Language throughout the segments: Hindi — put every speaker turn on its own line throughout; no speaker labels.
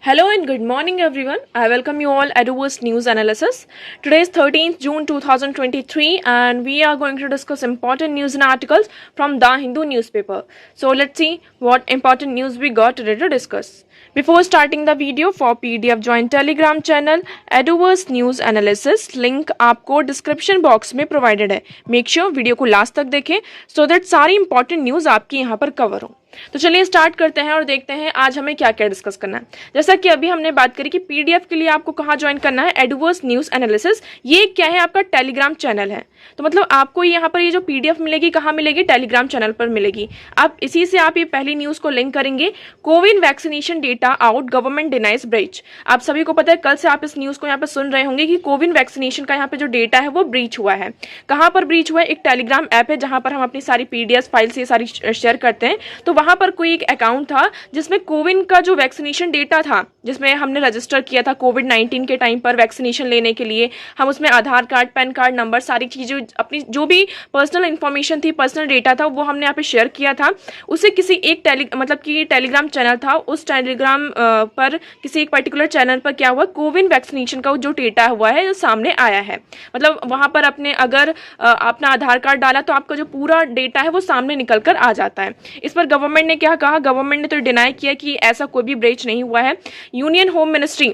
Hello and good morning everyone. I welcome you all at Eduverse News Analysis. Today is 13th June 2023 and we are going to discuss important news and articles from The Hindu newspaper. So let's see what important news we got today to discuss. Before starting the video, for PDF join Telegram channel Eduverse News Analysis. Link आपको डिस्क्रिप्शन बॉक्स में प्रोवाइडेड है. मेक श्योर वीडियो को लास्ट तक देखें सो दैट सारी इंपॉर्टेंट न्यूज आपकी यहाँ पर कवर हो. तो चलिए स्टार्ट करते हैं और देखते हैं आज हमें क्या क्या डिस्कस करना है. जैसा कि अभी हमने बात करी कि पीडीएफ के लिए आपको कहाँ ज्वाइन करना है, एडवर्स न्यूज एनालिसिस. ये क्या है, आपका टेलीग्राम चैनल है. तो मतलब आपको यहाँ पर ये जो पीडीएफ मिलेगी कहाँ मिलेगी, टेलीग्राम चैनल पर मिलेगी. आप इसी से आप ये पहली न्यूज को लिंक करेंगे. Covid vaccination data out, government denies breach. आप सभी को पता है, कल से आप इस न्यूज को यहाँ पर सुन रहे होंगे कि कोविड वैक्सीनेशन का यहाँ पे जो डेटा है वो ब्रीच हुआ है. कहाँ पर ब्रीच हुआ है, एक टेलीग्राम ऐप है जहां पर हम अपनी सारी पीडीएफ फाइल से सारी शेयर करते हैं. तो वहां पर कोई एक अकाउंट था जिसमें कोविड का जो वैक्सीनेशन डेटा था, जिसमें हमने रजिस्टर किया था कोविड-19 के टाइम पर वैक्सीनेशन लेने के लिए. हम उसमें आधार कार्ड, पैन कार्ड नंबर, सारी चीजें, अपनी जो भी पर्सनल इंफॉर्मेशन थी, पर्सनल डेटा था, वो हमने यहाँ पे शेयर किया था. उसे किसी एक टेलीग्राम चैनल था, उस टेलीग्राम पर किसी एक पर्टिकुलर चैनल पर क्या हुआ, कोविड वैक्सीनेशन का जो डेटा हुआ है जो सामने आया है. मतलब वहां पर अपने अगर अपना आधार कार्ड डाला तो आपका जो पूरा डेटा है वो सामने निकल कर आ जाता है. इस पर गवर्नमेंट ने क्या कहा, गवर्नमेंट ने तो डिनाई किया कि ऐसा कोई भी ब्रीच नहीं हुआ है. Union home ministry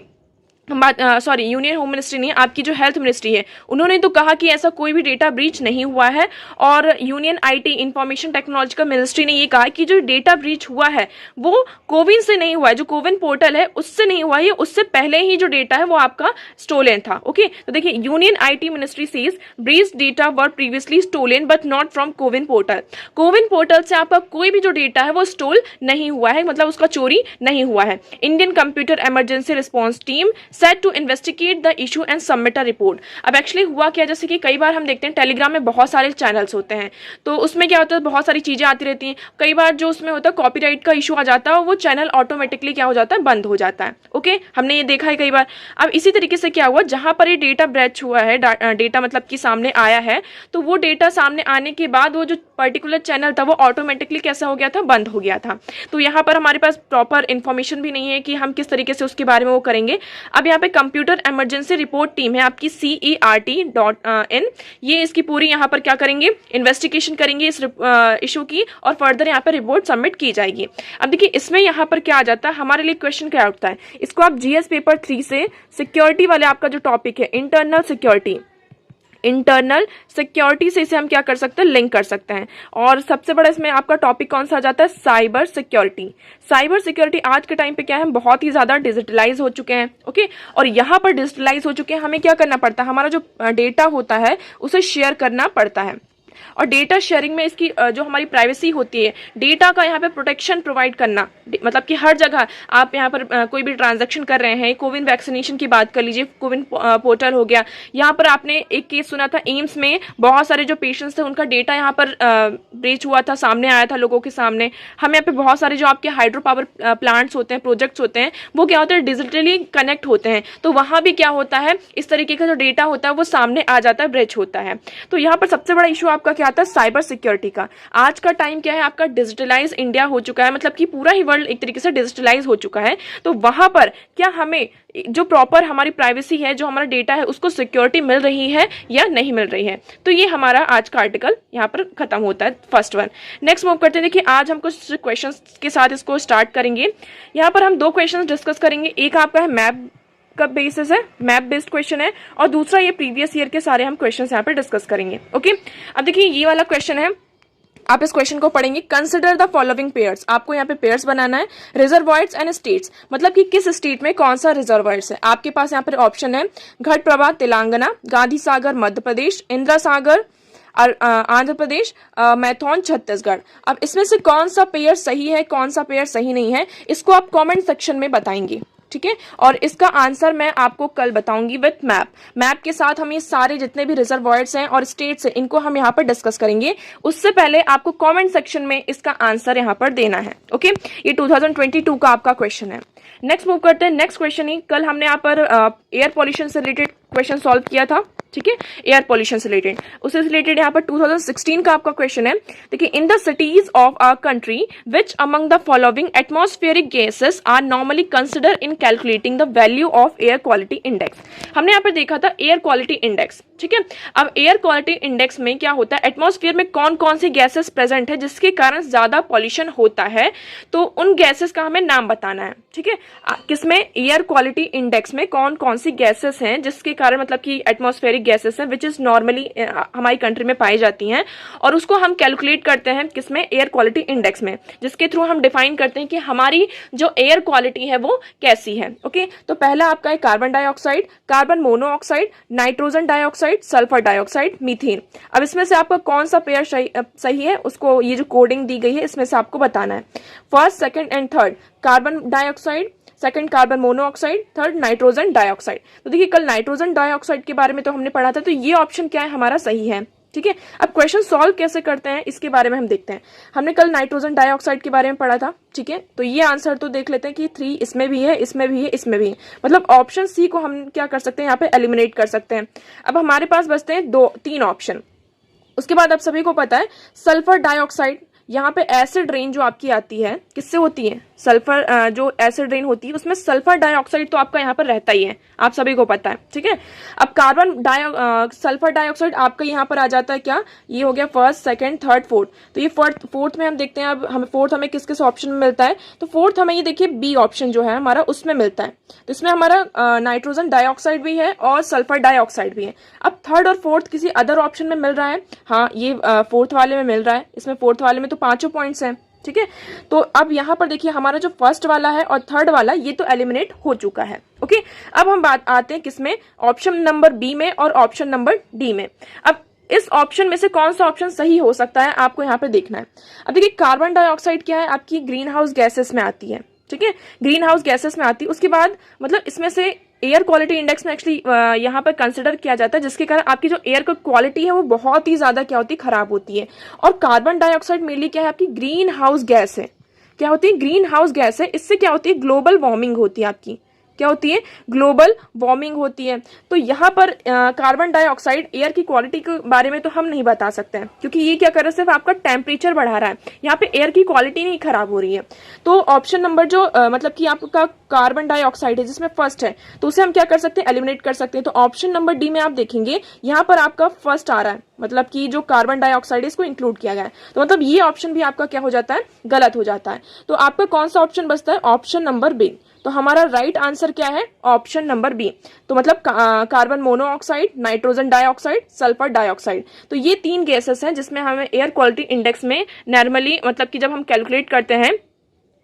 union home ministry नहीं, आपकी जो हेल्थ मिनिस्ट्री है, उन्होंने तो कहा कि ऐसा कोई भी डेटा ब्रीच नहीं हुआ है. और union IT information technological ministry ने ये कहा कि जो डेटा ब्रीच हुआ है वो कोविन से नहीं हुआ है, जो कोविन पोर्टल है उससे नहीं हुआ है, उससे पहले ही जो डेटा है वो आपका स्टोलन था. ओके, तो देखिए, union IT ministry says breach data were previously stolen but not from CoWIN portal. CoWIN portal से आपका कोई भी जो डेटा है वो स्टोल नहीं हुआ है, मतलब उसका चोरी नहीं हुआ है. Indian computer emergency response team set to investigate the issue and submit a report. अब एक्चुअली हुआ क्या, जैसे कि कई बार हम देखते हैं टेलीग्राम में बहुत सारे चैनल्स होते हैं, तो उसमें क्या होता है, बहुत सारी चीजें आती रहती हैं. कई बार जो उसमें होता है कॉपीराइट का इशू आ जाता है, वो चैनल ऑटोमेटिकली क्या हो जाता है, बंद हो जाता है. ओके, हमने ये देखा है कई बार. अब इसी तरीके से क्या हुआ, जहां पर ये डेटा ब्रीच हुआ है, डेटा मतलब कि सामने आया है, तो वो डेटा सामने आने के बाद वो जो पर्टिकुलर चैनल था वो ऑटोमेटिकली कैसा हो गया था, बंद हो गया था. तो यहाँ पर हमारे पास प्रॉपर इन्फॉर्मेशन भी नहीं है कि हम किस तरीके से उसके बारे में वो करेंगे. अब यहाँ पे कंप्यूटर इमरजेंसी रिपोर्ट टीम है आपकी CERT.in, ये इसकी पूरी यहाँ पर क्या करेंगे, इन्वेस्टिगेशन करेंगे इस इशू की, और फर्दर यहाँ पर रिपोर्ट सबमिट की जाएगी. अब देखिए, इसमें यहाँ पर क्या आ जाता है, हमारे लिए क्वेश्चन क्या उठता है, इसको आप जीएस पेपर 3 से सिक्योरिटी वाले आपका जो टॉपिक है इंटरनल सिक्योरिटी से इसे हम क्या कर सकते हैं, लिंक कर सकते हैं. और सबसे बड़ा इसमें आपका टॉपिक कौन सा आ जाता है, साइबर सिक्योरिटी. साइबर सिक्योरिटी आज के टाइम पे क्या है, बहुत ही ज्यादा डिजिटलाइज हो चुके हैं. ओके, और यहाँ पर डिजिटलाइज हो चुके हैं, हमें क्या करना पड़ता है, हमारा जो डेटा होता है उसे शेयर करना पड़ता है. और डेटा शेयरिंग में इसकी जो हमारी प्राइवेसी होती है, डेटा का यहाँ पे प्रोटेक्शन प्रोवाइड करना, मतलब कि हर जगह आप यहाँ पर कोई भी ट्रांजैक्शन कर रहे हैं, कोविन वैक्सीनेशन की बात कर लीजिए, कोविन पोर्टल हो गया. यहाँ पर आपने एक केस सुना था, एम्स में बहुत सारे जो पेशेंट्स थे उनका डेटा यहाँ पर ब्रीच हुआ था, सामने आया था लोगों के सामने. हम यहाँ पे बहुत सारे जो आपके हाइड्रो पावर प्लांट्स होते हैं, प्रोजेक्ट्स होते हैं, वो क्या होते हैं, डिजिटली कनेक्ट होते हैं. तो वहां भी क्या होता है, इस तरीके का जो डेटा होता है वो सामने आ जाता है, ब्रीच होता है. तो यहाँ पर सबसे बड़ा इशू आपका क्या आता है, साइबर सिक्योरिटी का. आज का टाइम क्या है, आपका डिजिटलाइज इंडिया हो चुका है, मतलब कि पूरा ही वर्ल्ड एक तरीके से डिजिटलाइज हो चुका है. तो वहां पर क्या हमें जो प्रॉपर हमारी प्राइवेसी है, जो हमारा डेटा है, उसको सिक्योरिटी मिल रही है या नहीं मिल रही है. तो ये हमारा आज का आर्टिकल यहाँ पर खत्म होता है, फर्स्ट वन. नेक्स्ट मूव करते हैं. देखिए, आज हम कुछ क्वेश्चंस के साथ इसको स्टार्ट करेंगे. यहाँ पर हम 2 क्वेश्चंस डिस्कस करेंगे. एक आपका है मैप का बेसिस है, मैप बेस्ड क्वेश्चन है, और दूसरा ये प्रीवियस ईयर के सारे हम क्वेश्चंस यहाँ पे डिस्कस करेंगे. ओके, अब देखिए ये वाला क्वेश्चन है, आप इस क्वेश्चन को पढ़ेंगे. Consider the following pairs. आपको यहाँ पे पेयर्स बनाना है. रिजर्वॉयर्स एंड स्टेट्स, मतलब कि किस स्टेट में कौन सा रिजर्वॉयर्स है. आपके पास यहाँ पर ऑप्शन है घटप्रभा तेलंगाना, गांधी सागर मध्य प्रदेश, इंदिरा सागर आंध्र प्रदेश, मैथॉन छत्तीसगढ़. अब इसमें से कौन सा पेयर सही है, कौन सा पेयर सही नहीं है, इसको आप कमेंट सेक्शन में बताएंगे. ठीक है, और इसका आंसर मैं आपको कल बताऊंगी विथ मैप के साथ. हम ये सारे जितने भी रिजर्वॉयर्स हैं और स्टेट्स हैं, इनको हम यहाँ पर डिस्कस करेंगे. उससे पहले आपको कमेंट सेक्शन में इसका आंसर यहाँ पर देना है. ओके, ये 2022 का आपका क्वेश्चन है. नेक्स्ट मूव करते हैं. नेक्स्ट क्वेश्चन ही, कल हमने यहाँ पर एयर पॉल्यूशन से रिलेटेड क्वेश्चन सॉल्व किया था. ठीक है, एयर पॉल्यूशन से रिलेटेड। उससे रिलेटेड यहाँ पर 2016 का आपका क्वेश्चन है। देखिए, in the cities of our country which among the following atmospheric gases are normally consider in calculating the value of air quality index. हमने यहाँ पर देखा था एयर क्वालिटी इंडेक्स, ठीक है। अब एयर क्वालिटी इंडेक्स में क्या होता है, एटमॉस्फेयर में कौन कौन सी गैसेस प्रेजेंट है जिसके कारण ज्यादा पॉल्यूशन होता है, तो उन गैसेस का हमें नाम बताना है, ठीक है। किसमें, एयर क्वालिटी इंडेक्स में कौन कौन सी गैसेस हैं जिसके कारण, मतलब कि एटमॉस्फेरिक गैसेस हैं विच इज नॉर्मली हमारी कंट्री में पाई जाती हैं, और उसको हम कैलकुलेट करते हैं किसमें, एयर क्वालिटी इंडेक्स में, जिसके थ्रू हम डिफाइन करते हैं कि हमारी जो एयर क्वालिटी है वो कैसी है। ओके, तो पहला आपका है carbon dioxide, carbon monoxide, nitrogen dioxide, sulphur dioxide, methane. अब इसमें से आपका कौन सा पेयर सही है, उसको ये जो कोडिंग दी गई है इसमें से आपको बताना है। First, second and third carbon dioxide, second carbon monoxide, third nitrogen dioxide. तो देखिए, कल नाइट्रोजन डाइऑक्साइड के बारे में तो हमने पढ़ा था, तो ये ऑप्शन क्या है हमारा सही है, ठीक है। अब क्वेश्चन सॉल्व कैसे करते हैं इसके बारे में हम देखते हैं। हमने कल नाइट्रोजन डाइऑक्साइड के बारे में पढ़ा था, ठीक है। तो ये आंसर तो देख लेते हैं कि 3 इसमें भी है, इसमें भी है, इसमें भी है, मतलब ऑप्शन सी को हम क्या कर सकते हैं, यहाँ पे एलिमिनेट कर सकते हैं। अब हमारे पास बचते हैं 3 ऑप्शन। उसके बाद आप सभी को पता है सल्फर डाइऑक्साइड, यहाँ पे एसिड रेन जो आपकी आती है किससे होती है, सल्फर जो एसिड रेन होती है उसमें सल्फर डाइऑक्साइड तो आपका यहाँ पर रहता ही है, आप सभी को पता है, ठीक है। अब सल्फर डाइऑक्साइड आपका यहाँ पर आ जाता है क्या, ये हो गया फर्स्ट, सेकंड, थर्ड, फोर्थ। तो ये फोर्थ में हम देखते हैं, अब हमें फोर्थ हमें किस किस ऑप्शन में मिलता है, तो फोर्थ हमें ये देखिए बी ऑप्शन जो है हमारा उसमें मिलता है। तो इसमें हमारा नाइट्रोजन डाइऑक्साइड भी है और सल्फर डाइऑक्साइड भी है। अब थर्ड और फोर्थ किसी अदर ऑप्शन में मिल रहा है, हाँ ये फोर्थ वाले में मिल रहा है, इसमें फोर्थ वाले में तो 5 पॉइंट्स हैं, ठीक है। तो अब यहाँ पर देखिए हमारा जो फर्स्ट वाला है और थर्ड वाला ये तो एलिमिनेट हो चुका है, ओके। अब हम बात आते हैं किसमें, ऑप्शन नंबर बी में और ऑप्शन नंबर डी में। अब इस ऑप्शन में से कौन सा ऑप्शन सही हो सकता है आपको यहाँ पे देखना है। अब देखिए, कार्बन डाइऑक्साइड क्या है, आपकी ग्रीन हाउस गैसेस में आती है, ठीक है, ग्रीन हाउस गैसेस में आती है। उसके बाद मतलब इसमें से एयर क्वालिटी इंडेक्स में एक्चुअली यहाँ पर कंसिडर किया जाता है, जिसके कारण आपकी जो एयर की क्वालिटी है वो बहुत ही ज्यादा क्या होती है, खराब होती है। और कार्बन डाइऑक्साइड मेनली क्या है, आपकी ग्रीन हाउस गैस है, क्या होती है, ग्रीन हाउस गैस है। इससे क्या होती है, ग्लोबल वार्मिंग होती है, आपकी क्या होती है, ग्लोबल वार्मिंग होती है। तो यहाँ पर कार्बन डाइऑक्साइड एयर की क्वालिटी के बारे में तो हम नहीं बता सकते हैं, क्योंकि ये क्या कर रहा है, सिर्फ आपका टेम्परेचर बढ़ा रहा है, यहाँ पे एयर की क्वालिटी नहीं खराब हो रही है। तो ऑप्शन नंबर जो मतलब कि आपका कार्बन डाइऑक्साइड है जिसमें फर्स्ट है, तो उसे हम क्या कर सकते हैं, एलिमिनेट कर सकते हैं। तो ऑप्शन नंबर डी में आप देखेंगे यहाँ पर आपका फर्स्ट आ रहा है, मतलब कि जो कार्बन डाइऑक्साइड है इसको इंक्लूड किया गया है, तो मतलब ये ऑप्शन भी आपका क्या हो जाता है, गलत हो जाता है। तो आपका कौन सा ऑप्शन बचता है, ऑप्शन नंबर बी। तो हमारा राइट आंसर क्या है, ऑप्शन नंबर बी। तो मतलब carbon monoxide, nitrogen dioxide, sulphur dioxide, तो ये 3 गैसेस हैं जिसमें हमें एयर क्वालिटी इंडेक्स में नॉर्मली मतलब कि जब हम कैलकुलेट करते हैं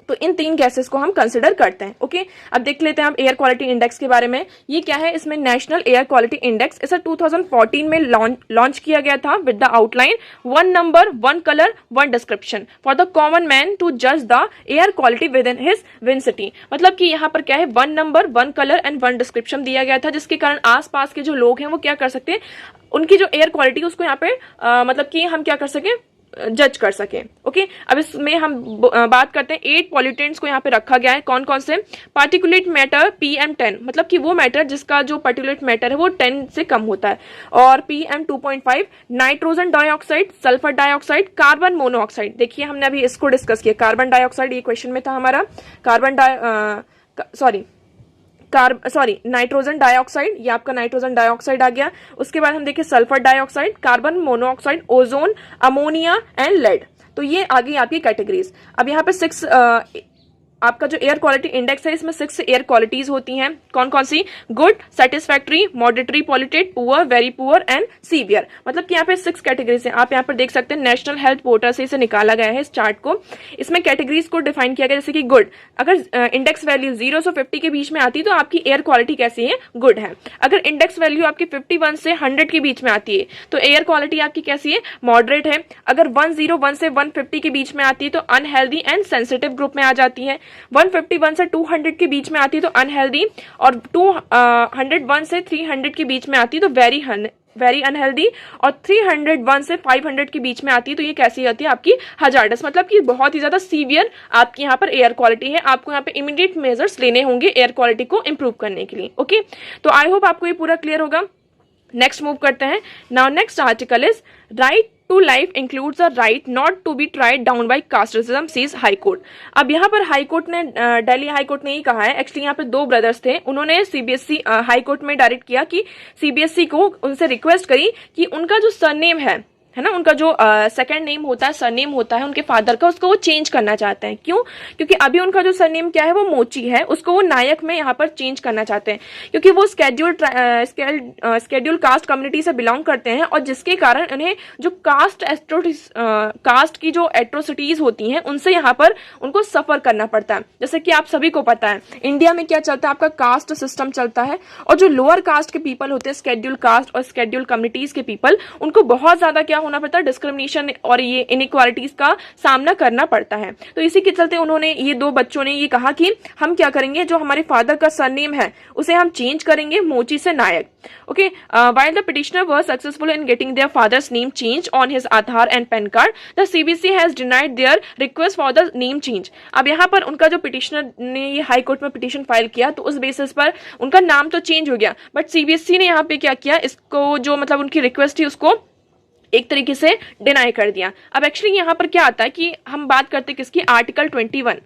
तो इन 3 गैसेस को हम कंसिडर करते हैं, ओके। अब देख लेते हैं हम एयर क्वालिटी इंडेक्स के बारे में। ये क्या है, इसमें नेशनल एयर क्वालिटी इंडेक्स, इसे 2014 में लॉन्च किया गया था with the outline 1 number 1 colour 1 description for the common man to जज the air quality with in his विंसिटी। मतलब कि यहाँ पर क्या है, 1 नंबर 1 कलर एंड 1 डिस्क्रिप्शन दिया गया था, जिसके कारण आसपास के जो लोग हैं वो क्या कर सकते हैं, उनकी जो एयर क्वालिटी उसको यहाँ पे मतलब कि हम क्या कर सकें, जज कर सके, ओके। अब इसमें हम बात करते हैं 8 पॉल्यूटेंट्स को यहाँ पे रखा गया है, कौन कौन से, पार्टिकुलेट मैटर PM10, मतलब कि वो मैटर जिसका जो पार्टिकुलेट मैटर है वो 10 से कम होता है, और PM2.5, nitrogen dioxide, sulphur dioxide, carbon monoxide. देखिए हमने अभी इसको डिस्कस किया, कार्बन डाइऑक्साइड ये क्वेश्चन में था हमारा, नाइट्रोजन डाइऑक्साइड, ये आपका नाइट्रोजन डाइऑक्साइड आ गया। उसके बाद हम देखिए sulphur dioxide, carbon monoxide, ozone, ammonia and lead. तो ये आ गई आपकी कैटेगरीज। अब यहाँ पे 6 आपका जो एयर क्वालिटी इंडेक्स है इसमें 6 एयर क्वालिटीज होती हैं, कौन कौन सी, good, satisfactory, moderately, polluted, poor, very poor and severe. मतलब कि यहाँ पे 6 कैटेगरीज हैं। आप यहाँ पर देख सकते हैं नेशनल हेल्थ पोर्टल से इसे निकाला गया है इस चार्ट को। इसमें कैटेगरीज को डिफाइन किया गया, जैसे कि गुड, अगर इंडेक्स वैल्यू 0 से 50 के बीच में आती है तो आपकी एयर क्वालिटी कैसी है, गुड है। अगर इंडेक्स वैल्यू आपकी 51 से 100 के बीच में आती है तो एयर क्वालिटी आपकी कैसी है, मॉडरेट है। अगर 101 से 150 के बीच में आती है तो अनहेल्दी एंड सेंसिटिव ग्रुप में आ जाती है। 151 से 200 के बीच में आती है तो अनहेल्दी, और 201 से 300 के बीच में आती है तो वेरी अनहेल्दी, और 301 से 500 के बीच में आती है तो ये कैसी आती है, आपकी हजार्डस, मतलब कि बहुत ही ज्यादा सीवियर आपकी यहाँ पर एयर क्वालिटी है। आपको यहाँ पे इमीडिएट मेजर्स लेने होंगे एयर क्वालिटी को इंप्रूव करने के लिए, ओके। तो आई होप आपको ये पूरा क्लियर होगा। नेक्स्ट मूव करते हैं। Now next article is right to life includes the right not to be tried down by casteism says high court. अब यहाँ पर हाई कोर्ट ने, दिल्ली हाई कोर्ट ने ही कहा है, एक्चुअली यहाँ पे दो ब्रदर्स थे, उन्होंने सीबीएसई हाई कोर्ट में डायरेक्ट किया कि सीबीएसई को उनसे रिक्वेस्ट करी कि उनका जो सरनेम है ना, उनका जो सेकंड नेम होता है, सरनेम होता है उनके फादर का, उसको वो चेंज करना चाहते हैं। क्यों? क्योंकि अभी उनका जो सरनेम क्या है वो मोची है, उसको वो नायक में यहाँ पर चेंज करना चाहते हैं, क्योंकि वो स्केड्यूल कास्ट कम्युनिटी से बिलोंग करते हैं, और जिसके कारण उन्हें जो कास्ट की जो एट्रोसिटीज होती हैं उनसे यहाँ पर उनको सफर करना पड़ता है। जैसे कि आप सभी को पता है इंडिया में क्या चलता है, आपका कास्ट सिस्टम चलता है, और जो लोअर कास्ट के पीपल होते हैं, स्केड्यूल कास्ट और स्केड्यूल कम्युनिटीज के पीपल, उनको बहुत ज्यादा क्या होना पड़ता है, डिस्क्रिमिनेशन और ये इनइक्वालिटीज का सामना करना पड़ता है। तो इसी के चलते उन्होंने, ये दो बच्चों ने ये कहा कि हम क्या करेंगे, जो हमारे फादर का सरनेम है उसे हम चेंज करेंगे मोची से नायक। Okay, while the petitioner was successful in getting their father's name changed on his Aadhaar and PAN card, the CBC has denied their request for the name change। अब यहाँ पर उनका जो पिटिशनर ने ये हाई कोर्ट में पिटिशन फाइल किया, तो उस बेसिस पर उनका नाम तो चेंज हो गया, बट सीबीएसई ने यहाँ पे क्या किया, इसको जो मतलब उनकी रिक्वेस्ट थी उसको एक तरीके से डिनाई कर दिया। अब एक्चुअली यहाँ पर क्या आता है कि हम बात करते हैं किसकी, आर्टिकल 21।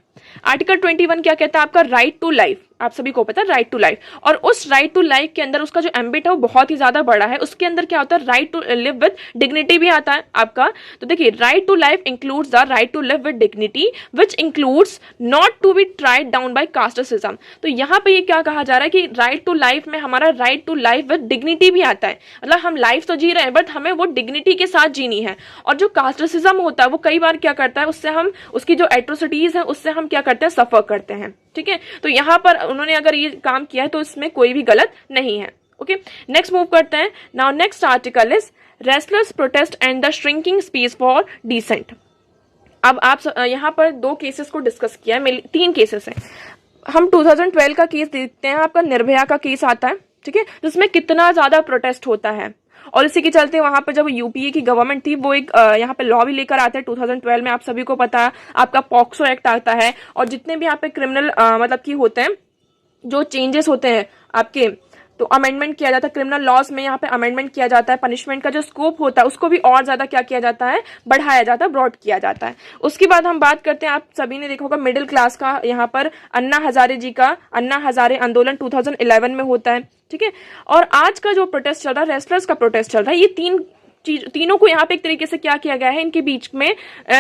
आर्टिकल 21 क्या कहता है, आपका राइट टू लाइफ, आप सभी को पता है राइट टू लाइफ, और उस राइट टू लाइफ के अंदर उसका जो एम्बिट है वो बहुत ही ज्यादा बड़ा है। उसके अंदर क्या होता है, right to live with dignity भी आता है आपका। तो देखिए, right to life includes the right to live with dignity which includes not to be tried down by casteism. तो यहाँ पे ये क्या कहा जा रहा है कि राइट टू लाइफ में हमारा right to life with dignity भी आता है, मतलब हम लाइफ तो जी रहे हैं बट हमें वो डिग्निटी के साथ जीनी है। और जो कास्टिज्म होता है वो कई बार क्या करता है, उससे हम उसकी जो एट्रोसिटीज है उससे हम क्या करते हैं, सफर करते हैं। ठीक है, तो यहाँ पर उन्होंने अगर ये काम किया है तो इसमें कोई भी गलत नहीं है। ओके, नेक्स्ट मूव करते हैं। Now next article is restless protest and the shrinking space for dissent. अब आप यहाँ पर दो केसेस को डिस्कस किया है, तीन केसेस हैं। हम 2012 का केस देखते हैं, आपका निर्भया का केस आता है, ठीक है, जिसमें कितना ज्यादा प्रोटेस्ट होता है, और इसी के चलते वहां पर जब यूपीए की गवर्नमेंट थी वो एक यहाँ पे लॉ भी लेकर आते हैं 2012 में। आप सभी को पता है, आपका पॉक्सो एक्ट आता है, और जितने भी यहाँ पे क्रिमिनल मतलब की होते हैं, जो चेंजेस होते हैं आपके, तो अमेंडमेंट किया जाता है क्रिमिनल लॉज में, यहाँ पे अमेंडमेंट किया जाता है। पनिशमेंट का जो स्कोप होता है उसको भी और ज्यादा क्या किया जाता है, बढ़ाया जाता है, ब्रॉड किया जाता है। उसके बाद हम बात करते हैं, आप सभी ने देखा होगा मिडिल क्लास का, यहाँ पर अन्ना हजारे जी का अन्ना हजारे आंदोलन 2011 में होता है। ठीक है, और आज का जो प्रोटेस्ट चल रहा है, रेस्टलर्स का प्रोटेस्ट चल रहा है, ये तीनों को यहाँ पे एक तरीके से क्या किया गया है, इनके बीच में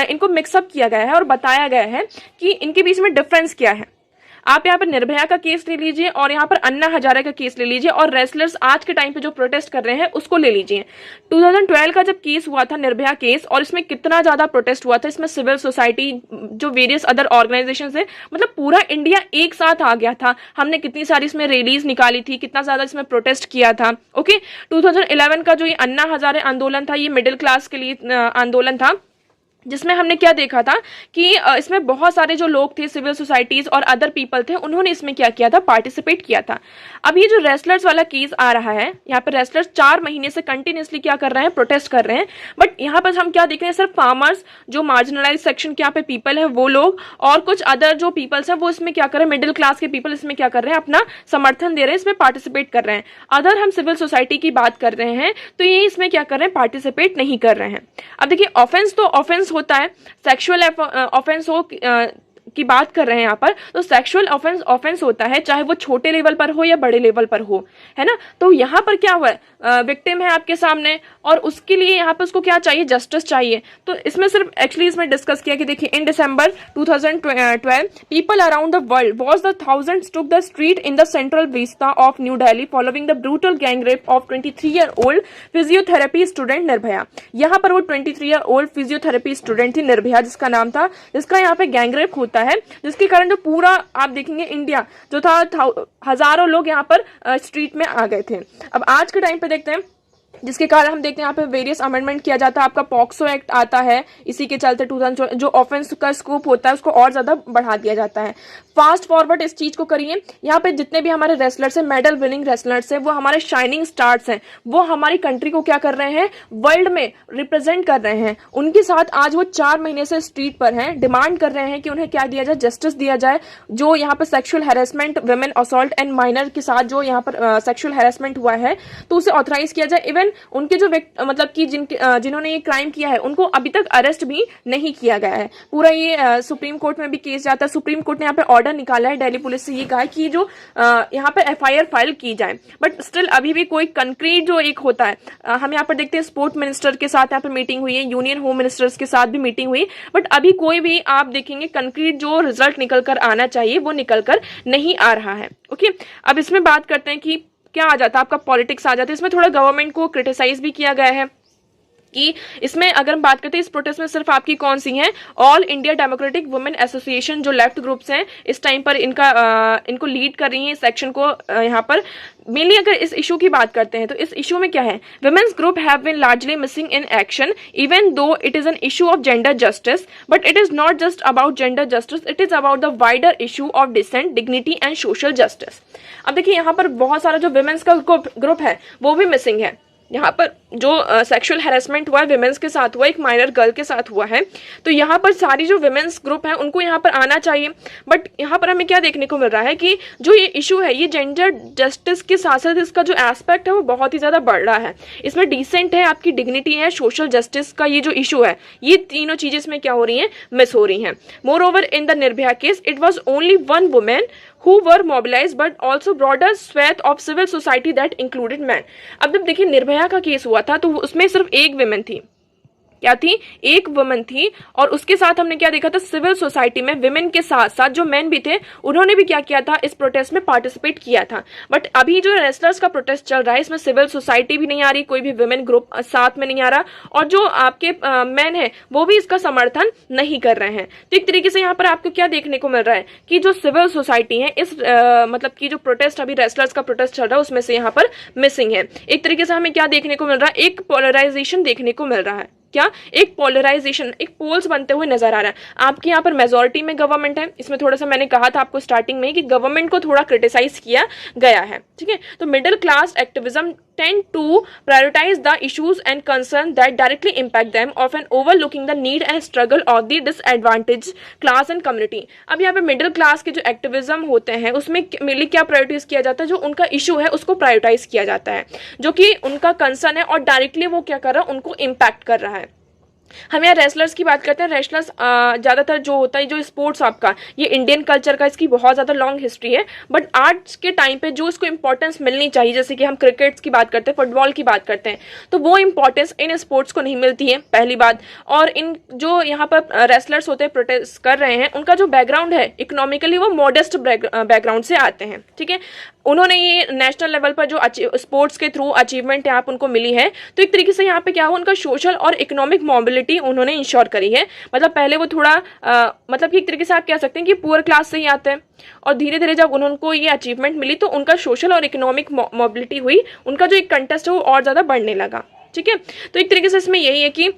इनको मिक्सअप किया गया है और बताया गया है कि इनके बीच में डिफरेंस क्या है। आप यहाँ पर निर्भया का केस ले लीजिए और यहाँ पर अन्ना हजारे का केस ले लीजिए, और रेसलर्स आज के टाइम पे जो प्रोटेस्ट कर रहे हैं उसको ले लीजिए। 2012 का जब केस हुआ था निर्भया केस, और इसमें कितना ज्यादा प्रोटेस्ट हुआ था, इसमें सिविल सोसाइटी, जो वेरियस अदर ऑर्गेनाइजेशन है, मतलब पूरा इंडिया एक साथ आ गया था। हमने कितनी सारी इसमें रैलीज निकाली थी, कितना ज्यादा इसमें प्रोटेस्ट किया था। ओके, 2011 का जो ये अन्ना हजारे आंदोलन था, ये मिडिल क्लास के लिए आंदोलन था, जिसमें हमने क्या देखा था कि इसमें बहुत सारे जो लोग थे, सिविल सोसाइटीज और अदर पीपल थे, उन्होंने इसमें क्या किया था, पार्टिसिपेट किया था। अब ये जो रेसलर्स वाला केस आ रहा है, यहाँ पे रेसलर्स 4 महीने से कंटिन्यूसली क्या कर रहे हैं, प्रोटेस्ट कर रहे हैं, बट यहाँ पर हम क्या देख रहे हैं, सिर्फ फार्मर्स, जो मार्जिनलाइज सेक्शन के यहाँ पे पीपल है वो लोग, और कुछ अदर जो पीपल्स है वो इसमें क्या कर रहे हैं, मिडिल क्लास के पीपल इसमें क्या कर रहे हैं, अपना समर्थन दे रहे हैं, इसमें पार्टिसिपेट कर रहे हैं। अदर हम सिविल सोसाइटी की बात कर रहे हैं तो ये इसमें क्या कर रहे हैं, पार्टिसिपेट नहीं कर रहे हैं। अब देखिए, ऑफेंस तो ऑफेंस होता है, सेक्सुअल ऑफेंस हो की बात कर रहे हैं यहाँ पर, तो सेक्सुअल ऑफेंस होता है, चाहे वो छोटे लेवल पर हो या बड़े लेवल पर हो, है ना। तो यहाँ पर क्या हुआ है, विक्टिम है आपके सामने, और उसके लिए यहाँ पर उसको क्या चाहिए, जस्टिस चाहिए। तो इसमें सिर्फ एक्चुअली इसमें डिस्कस किया कि देखिए, इन December 2012 people around the world was the thousands took the street in the central vista of new Delhi following the brutal gang rape of 23-year-old physiotherapy student Nirbhaya. यहाँ पर वो 23-year-old फिजियोथेरेपी स्टूडेंट थी निर्भया, जिसका नाम था, जिसका यहाँ पे गैंग रेप होता है, जिसके कारण जो पूरा आप देखेंगे इंडिया जो था, हजारों लोग यहाँ पर स्ट्रीट में आ गए थे। अब आज के टाइम पे देखते हैं, जिसके कारण हम देखते हैं यहाँ पे वेरियस अमेंडमेंट किया जाता है। आपका पॉक्सो एक्ट आता है, इसी के चलते 2000 जो ऑफेंस का स्कोप होता है उसको और ज्यादा बढ़ा दिया जाता है। फास्ट फॉरवर्ड इस चीज को करिए, यहाँ पे जितने भी हमारे रेसलर्स हैं, मेडल विनिंग रेसलर्स हैं, वो हमारे शाइनिंग स्टार्स हैं, वो हमारी कंट्री को क्या कर रहे हैं, वर्ल्ड में रिप्रेजेंट कर रहे हैं। उनके साथ आज वो 4 महीने से स्ट्रीट पर हैं, डिमांड कर रहे हैं कि उन्हें क्या दिया जाए, जस्टिस दिया जाए। जो यहाँ पर sexual harassment, women assault and minor के साथ जो यहाँ पर सेक्सुअल हैरेसमेंट हुआ है तो उसे ऑथराइज किया जाए। इवन उनके जो मतलब कि जिन्होंने ये क्राइम किया है उनको अभी तक अरेस्ट भी नहीं किया गया है। पूरा ये सुप्रीम कोर्ट में भी केस जाता है। सुप्रीम कोर्ट ने यहाँ पे ऑर्डर निकाला है, दिल्ली पुलिस से ये कहा है कि जो यहाँ पे एफआईआर फाइल की जाए, बट स्टिल अभी भी कोई कंक्रीट जो एक होता है, हम यहाँ पर देखते हैं स्पोर्ट मिनिस्टर के साथ यहाँ पे मीटिंग हुई है, यूनियन होम मिनिस्टर्स के साथ भी मीटिंग हुई, बट अभी कोई भी आप देखेंगे कंक्रीट जो रिजल्ट निकल कर आना चाहिए वो निकल कर नहीं आ रहा है। ओके, अब इसमें बात करते हैं कि क्या आ जाता है, आपका पॉलिटिक्स आ जाता है। इसमें थोड़ा गवर्नमेंट को क्रिटिसाइज भी किया गया है कि इसमें अगर हम बात करते हैं इस प्रोटेस्ट में सिर्फ आपकी कौन सी हैं, all India democratic women association जो लेफ्ट ग्रुप्स हैं इस टाइम पर इनको लीड कर रही हैं इस सेक्शन को। यहाँ पर मेनली अगर इस इशू की बात करते हैं तो इस इशू में क्या है, women's group have been largely missing in action even though it is an issue of gender justice, but it is not just about gender justice, it is about the wider issue of dissent, dignity and social justice. अब देखिए यहाँ पर बहुत सारा जो वुमेन्स का ग्रुप है वो भी मिसिंग है। यहाँ पर जो सेक्सुअल हैरेसमेंट हुआ है विमेंस के साथ हुआ, एक माइनर गर्ल के साथ हुआ है, तो यहाँ पर सारी जो विमेंस ग्रुप है उनको यहाँ पर आना चाहिए। बट यहाँ पर हमें क्या देखने को मिल रहा है कि जो ये इशू है ये जेंडर जस्टिस के साथ साथ इसका जो एस्पेक्ट है वो बहुत ही ज़्यादा बढ़ रहा है। इसमें डिसेंट है, आपकी डिग्निटी है, सोशल जस्टिस का ये जो इशू है, ये तीनों चीज़ें इसमें क्या हो रही हैं, मिस हो रही हैं। More over in the Nirbhaya case it was only one women who were mobilized but also broader swath of civil society that included men। अब जब देखिए निर्भया का केस हुआ था तो उसमें सिर्फ एक विमेन थी, क्या थी, एक वुमन थी, और उसके साथ हमने क्या देखा था, सिविल सोसाइटी में विमेन के साथ साथ जो मेन भी थे उन्होंने भी क्या किया था, इस प्रोटेस्ट में पार्टिसिपेट किया था। बट अभी जो रेसलर्स का प्रोटेस्ट चल रहा है इसमें सिविल सोसाइटी भी नहीं आ रही, कोई भी विमेन ग्रुप साथ में नहीं आ रहा, और जो आपके मैन है वो भी इसका समर्थन नहीं कर रहे हैं। तो एक तरीके से यहाँ पर आपको क्या देखने को मिल रहा है कि जो सिविल सोसाइटी है इस मतलब की जो प्रोटेस्ट अभी रेसलर्स का प्रोटेस्ट चल रहा है उसमें से यहाँ पर मिसिंग है। एक तरीके से हमें क्या देखने को मिल रहा है, एक पोलराइजेशन देखने को मिल रहा है। क्या, एक पोलराइजेशन, एक पोल्स बनते हुए नजर आ रहा है। आपके यहाँ पर मेजोरिटी में गवर्नमेंट है, इसमें थोड़ा सा मैंने कहा था आपको स्टार्टिंग में कि गवर्नमेंट को थोड़ा क्रिटिसाइज किया गया है, ठीक है। तो middle class activism tend to prioritize the issues and concerns that directly impact them, often overlooking the need and struggle of the disadvantaged class and community। अब यहाँ पे मिडिल क्लास के जो एक्टिविज्म होते हैं उसमें मेनली क्या प्रायोरिटाइज किया जाता है, जो उनका इशू है उसको प्रायोरिटाइज किया जाता है, जो कि उनका कंसर्न है और डायरेक्टली वो क्या कर रहा है, उनको इम्पैक्ट कर रहा है। हम यहाँ रेसलर्स की बात करते हैं। रेसलर्स ज़्यादातर जो होता है, जो स्पोर्ट्स आपका ये इंडियन कल्चर का इसकी बहुत ज़्यादा लॉन्ग हिस्ट्री है, बट आज के टाइम पे जो इसको इंपॉर्टेंस मिलनी चाहिए, जैसे कि हम क्रिकेट की बात करते हैं, फुटबॉल की बात करते हैं, तो वो इंपॉर्टेंस इन स्पोर्ट्स को नहीं मिलती है, पहली बात। और इन जो यहाँ पर रेसलर्स होते हैं प्रोटेस्ट कर रहे हैं, उनका जो बैकग्राउंड है इकोनॉमिकली वो मॉडेस्ट बैकग्राउंड से आते हैं, ठीक है। उन्होंने ये नेशनल लेवल पर जो स्पोर्ट्स के थ्रू अचीवमेंट यहाँ उनको मिली है, तो एक तरीके से यहाँ पे क्या हो, उनका सोशल और इकोनॉमिक मोबिलिटी उन्होंने इंश्योर करी है। मतलब पहले वो थोड़ा मतलब कि एक तरीके से आप कह सकते हैं कि पुअर क्लास से ही आते हैं, और धीरे धीरे जब उनको ये अचीवमेंट मिली तो उनका सोशल और इकोनॉमिक मोबिलिटी हुई, उनका जो एक कंटेस्ट है वो और ज़्यादा बढ़ने लगा, ठीक है। तो एक तरीके से इसमें यही है कि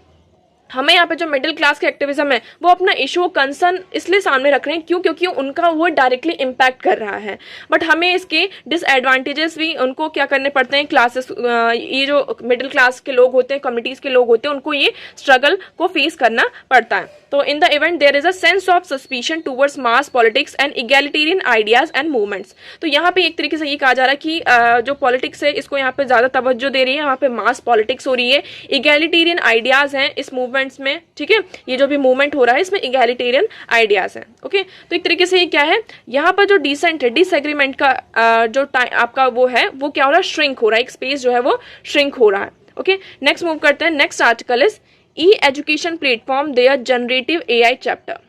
हमें यहाँ पे जो मिडिल क्लास के एक्टिविज्म है वो अपना इशू कंसर्न इसलिए सामने रख रहे हैं क्योंकि उनका वो डायरेक्टली इम्पैक्ट कर रहा है, बट हमें इसके डिसएडवांटेजेस भी उनको क्या करने पड़ते हैं, क्लासेस ये जो मिडिल क्लास के लोग होते हैं, कम्युनिटीज के लोग होते हैं, उनको ये स्ट्रगल को फेस करना पड़ता है। तो in the event there is a sense of suspicion towards mass politics and egalitarian ideas and movements. तो यहाँ पे एक तरीके से ये कहा जा रहा है कि जो पॉलिटिक्स है इसको यहाँ पे ज्यादा तवज्जो दे रही है, यहाँ पे मास पॉलिटिक्स हो रही है, इगैलिटेरियन आइडियाज हैं इस मूवमेंट्स में, ठीक है। ये जो भी मूवमेंट हो रहा है इसमें इगैलिटेरियन आइडियाज हैं, ओके। तो एक तरीके से ये क्या है, यहाँ पर जो डिसेंट है, डिसएग्रीमेंट का जो टाइम आपका वो है वो क्या हो रहा है, श्रिंक हो रहा है, एक स्पेस जो है वो श्रिंक हो रहा है, ओके। नेक्स्ट मूव करते हैं। Next article is e education platform their generative AI chapter.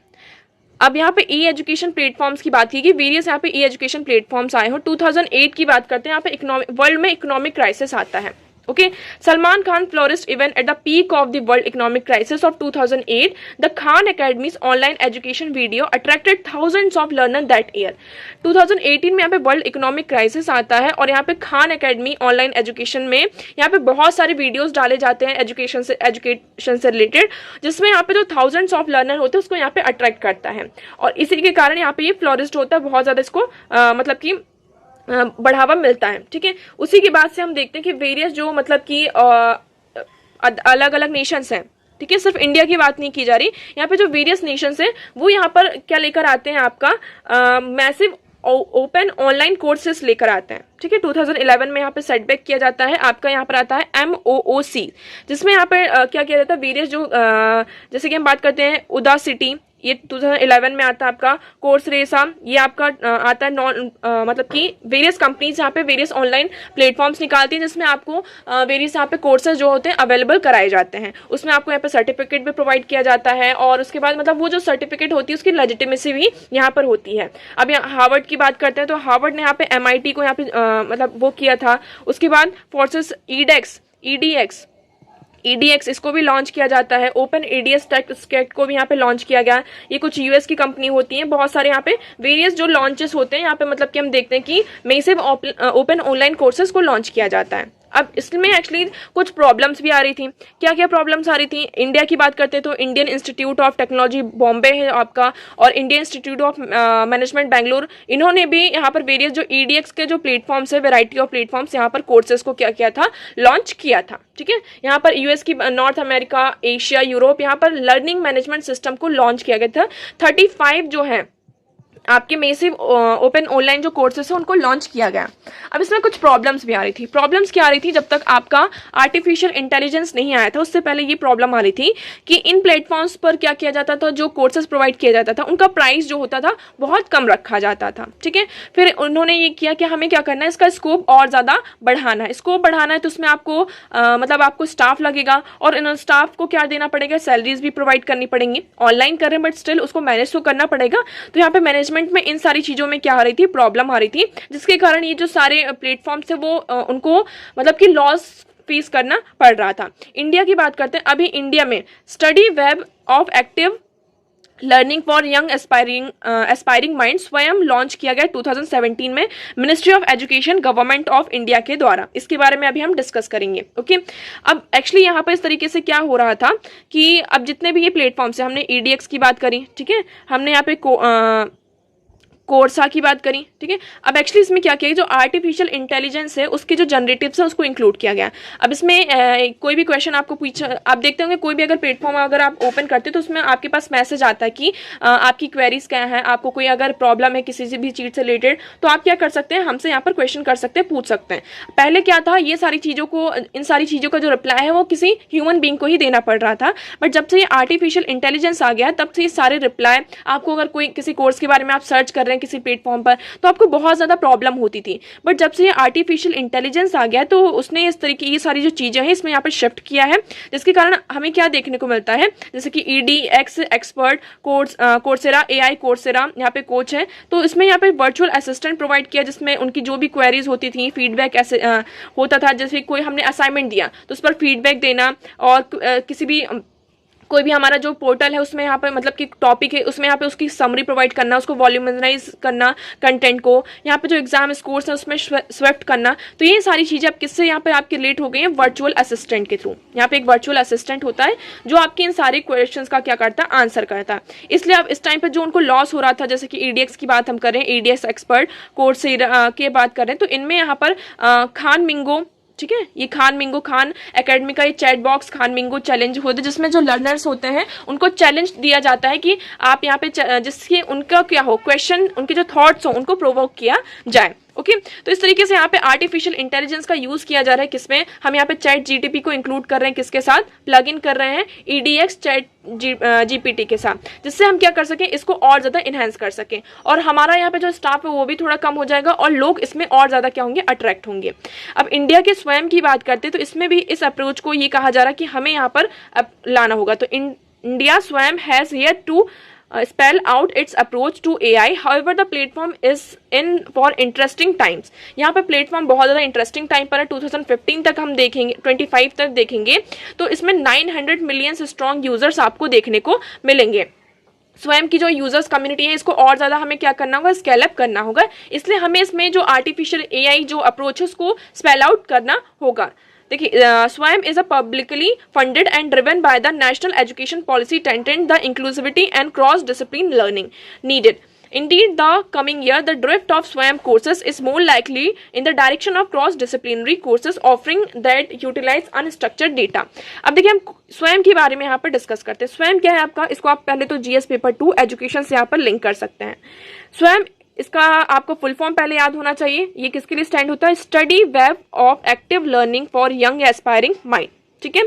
अब यहाँ पे ई एजुकेशन प्लेटफॉर्म्स की बात की गई, वेरियस यहाँ पे ई एजुकेशन प्लेटफॉर्म्स आए हो। 2008 की बात करते हैं, यहाँ पे वर्ल्ड में इकोनॉमिक क्राइसिस आता है, Okay, Salman Khan flourished even at the peak of the world economic crisis of 2008. The Khan Academy's online education video attracted thousands of learners that year. 2018 में यहाँ पे वर्ल्ड इकोनॉमिक क्राइसिस आता है और यहाँ पे खान एकेडमी ऑनलाइन एजुकेशन में यहाँ पे बहुत सारे वीडियोस डाले जाते हैं एजुकेशन से रिलेटेड, जिसमें यहाँ पे जो थाउजेंड्स ऑफ लर्नर होते हैं उसको यहाँ पे अट्रैक्ट करता है और इसी के कारण यहाँ पे ये फ्लोरिस्ट होता है, बहुत ज़्यादा इसको मतलब कि बढ़ावा मिलता है। ठीक है, उसी के बाद से हम देखते हैं कि वेरियस जो मतलब कि अलग अलग नेशंस हैं, ठीक है, सिर्फ इंडिया की बात नहीं की जा रही, यहाँ पे जो वेरियस नेशंस हैं वो यहाँ पर क्या लेकर आते हैं, आपका मैसिव ओपन ऑनलाइन कोर्सेस लेकर आते हैं। ठीक है, 2011 में यहाँ पे सेटबैक किया जाता है, आपका यहाँ पर आता है MOOC, जिसमें यहाँ पे क्या किया जाता है, वेरियस जो जैसे कि हम बात करते हैं उदा सिटी, ये 2011 में आता है आपका कोर्स रेसा, ये आपका आता है नॉन मतलब कि वेरियस कंपनीज यहाँ पे वेरियस ऑनलाइन प्लेटफॉर्म्स निकालती हैं जिसमें आपको वेरियस यहाँ पे कोर्सेज जो होते हैं अवेलेबल कराए जाते हैं, उसमें आपको यहाँ पे सर्टिफिकेट भी प्रोवाइड किया जाता है और उसके बाद मतलब वो जो सर्टिफिकेट होती है उसकी लेजिटिमेसी भी यहाँ पर होती है। अब यहाँ हार्वर्ड की बात करते हैं तो हार्वर्ड ने यहाँ पे MIT को यहाँ पे मतलब वो किया था, उसके बाद फोर्सेस EDX इसको भी लॉन्च किया जाता है, ओपन EDS टेक को भी यहाँ पे लॉन्च किया गया। ये कुछ US की कंपनी होती है, बहुत सारे यहाँ पे वेरियस जो लॉन्चेस होते हैं यहाँ पे मतलब कि हम देखते हैं कि मैसिव ओपन ऑनलाइन कोर्सेज को लॉन्च किया जाता है। अब इसमें एक्चुअली कुछ प्रॉब्लम्स भी आ रही थी। क्या क्या प्रॉब्लम्स आ रही थी, इंडिया की बात करते हैं तो Indian institute of technology Bombay है आपका और Indian institute of management Bangalore, इन्होंने भी यहाँ पर वेरियस जो EDX के जो प्लेटफॉर्म्स है, वेराइटी ऑफ प्लेटफॉर्म्स यहाँ पर कोर्सेज को क्या किया था, लॉन्च किया था। ठीक है, यहाँ पर US की नॉर्थ अमेरिका, एशिया, यूरोप, यहाँ पर लर्निंग मैनेजमेंट सिस्टम को लॉन्च किया गया था। 35 जो है आपके मैसिव ओपन ऑनलाइन जो कोर्सेस है उनको लॉन्च किया गया। अब इसमें कुछ प्रॉब्लम्स भी आ रही थी। प्रॉब्लम्स क्या आ रही थी, जब तक आपका आर्टिफिशियल इंटेलिजेंस नहीं आया था उससे पहले ये प्रॉब्लम आ रही थी कि इन प्लेटफॉर्म्स पर क्या किया जाता था, जो कोर्सेज प्रोवाइड किया जाता था उनका प्राइस जो होता था बहुत कम रखा जाता था। ठीक है, फिर उन्होंने ये किया कि हमें क्या करना है, इसका स्कोप और ज़्यादा बढ़ाना है। स्कोप बढ़ाना है तो उसमें आपको मतलब आपको स्टाफ लगेगा और इन स्टाफ को क्या देना पड़ेगा, सैलरीज भी प्रोवाइड करनी पड़ेंगी। ऑनलाइन कर रहे हैं बट स्टिल उसको मैनेज तो करना पड़ेगा। तो यहाँ पे मैनेजमेंट में इन सारी चीजों में क्या आ रही थी, प्रॉब्लम आ रही थी, जिसके कारण ये जो सारे प्लेटफॉर्म्स है वो उनको मतलब कि लॉस फेस करना पड़ रहा था। इंडिया की बात करते हैं, अभी इंडिया में study web of active learning for young aspiring mind स्वयं लॉन्च किया गया 2017 में ministry of education government of India के द्वारा। इसके बारे में अभी हम डिस्कस करेंगे। ओके, अब एक्चुअली यहाँ पर इस तरीके से क्या हो रहा था कि अब जितने भी ये प्लेटफॉर्म्स है, हमने EDX की बात करी, ठीक है, हमने यहाँ पे कोर्सा की बात करी, ठीक है। अब एक्चुअली इसमें क्या किया, जो आर्टिफिशियल इंटेलिजेंस है उसके जो जनरेटिव्स है उसको इंक्लूड किया गया। अब इसमें कोई भी क्वेश्चन आपको पूछा, आप देखते होंगे कोई भी अगर प्लेटफॉर्म अगर आप ओपन करते तो उसमें आपके पास मैसेज आता है कि आपकी क्वेरीज क्या है, आपको कोई अगर प्रॉब्लम है किसी से भी चीज से रिलेटेड तो आप क्या कर सकते हैं, हमसे यहाँ पर क्वेश्चन कर सकते हैं, पूछ सकते हैं। पहले क्या था, ये सारी चीज़ों को, इन सारी चीज़ों का जो रिप्लाई है वो किसी ह्यूमन बींग को ही देना पड़ रहा था। बट जब से ये आर्टिफिशियल इंटेलिजेंस आ गया तब से ये सारे रिप्लाई आपको, अगर कोई किसी कोर्स के बारे में आप सर्च कर रहे हैं किसी प्लेटफॉर्म पर तो आपको बहुत ज़्यादा प्रॉब्लम होती थी। बट जब से ये आर्टिफिशियल इंटेलिजेंस आ गया तो उसने इस तरीके ये सारी जो चीज़ें हैं इसमें यहाँ पर शिफ्ट किया है, जिसके कारण हमें क्या देखने को मिलता है, जैसे कि EDX expert Coursera, AI Coursera यहाँ पे कोच है, तो इसमें यहाँ पे वर्चुअल असिस्टेंट प्रोवाइड किया जिसमें उनकी जो भी क्वेरीज होती थी, फीडबैक ऐसे होता था। जैसे कोई हमने असाइनमेंट दिया तो उस पर फीडबैक देना और किसी भी कोई भी हमारा जो पोर्टल है उसमें यहाँ पे मतलब कि टॉपिक है उसमें यहाँ पे उसकी समरी प्रोवाइड करना, उसको वॉल्यूमराइज करना कंटेंट को, यहाँ पे जो एग्जाम स्कोर्स है उसमें स्विफ्ट करना। तो ये सारी चीज़ें अब किससे यहाँ पे आपकी रिलेट हो गई हैं, वर्चुअल असिस्टेंट के थ्रू। यहाँ पे एक वर्चुअल असिस्टेंट होता है जो आपके इन सारे क्वेश्चंस का क्या करता है, आंसर करता है। इसलिए अब इस टाइम पर जो उनको लॉस हो रहा था, जैसे कि EDX की बात हम कर रहे हैं, EDX एक्सपर्ट कोर्स की बात कर रहे हैं, तो इनमें यहाँ पर खान मिंगो, ठीक है, ये खान मिंगो खान एकेडमी का ये चैट बॉक्स खान मिंगो चैलेंज होता है जिसमें जो लर्नर्स होते हैं उनको चैलेंज दिया जाता है कि आप यहाँ पे जिससे उनका क्या हो, क्वेश्चन, उनके जो थॉट्स हो उनको प्रोवोक किया जाए। ओके, तो इस तरीके से यहाँ पे आर्टिफिशियल इंटेलिजेंस का यूज किया जा रहा है। किसमें, हम यहाँ पे चैट GTP को इंक्लूड कर रहे हैं, किसके साथ, प्लग इन कर रहे हैं EDX चैट GPT के साथ, जिससे हम क्या कर सकें, इसको और ज़्यादा इन्हेंस कर सकें और हमारा यहाँ पे जो स्टाफ है वो भी थोड़ा कम हो जाएगा और लोग इसमें और ज़्यादा क्या होंगे, अट्रैक्ट होंगे। अब इंडिया के स्वयं की बात करते हैं तो इसमें भी इस अप्रोच को ये कहा जा रहा है कि हमें यहाँ पर अब लाना होगा। तो India Swayam has here to spell out its approach to AI. However, the platform is in for interesting times. यहाँ पे प्लेटफॉर्म बहुत ज़्यादा इंटरेस्टिंग टाइम पर है. 2015 तक हम देखेंगे, 25 तक देखेंगे तो इसमें 900 मिलियन स्ट्रॉन्ग यूजर्स आपको देखने को मिलेंगे. स्वयं की जो यूजर्स कम्युनिटी है इसको और ज़्यादा हमें क्या करना होगा, स्केल अप करना होगा. इसलिए हमें इसमें जो आर्टिफिशियल AI जो अप्रोच है उसको स्पेल आउट करना होगा. देखिए, स्वयं is a publicly funded and driven by the national education policy to intend the inclusivity and cross discipline learning needed. Indeed, the coming year, the drift of SWAYAM courses is more likely in the direction of cross-disciplinary courses offering that utilize unstructured data. अब देखिए हम स्वयं के बारे में यहाँ पर डिस्कस करते हैं. स्वयं क्या है आपका, इसको आप पहले तो GS पेपर 2 एजुकेशन से यहाँ पर लिंक कर सकते हैं. स्वयं इसका आपको फुल फॉर्म पहले याद होना चाहिए. ये किसके लिए स्टैंड होता है, study web of active learning for young aspiring mind. ठीक है,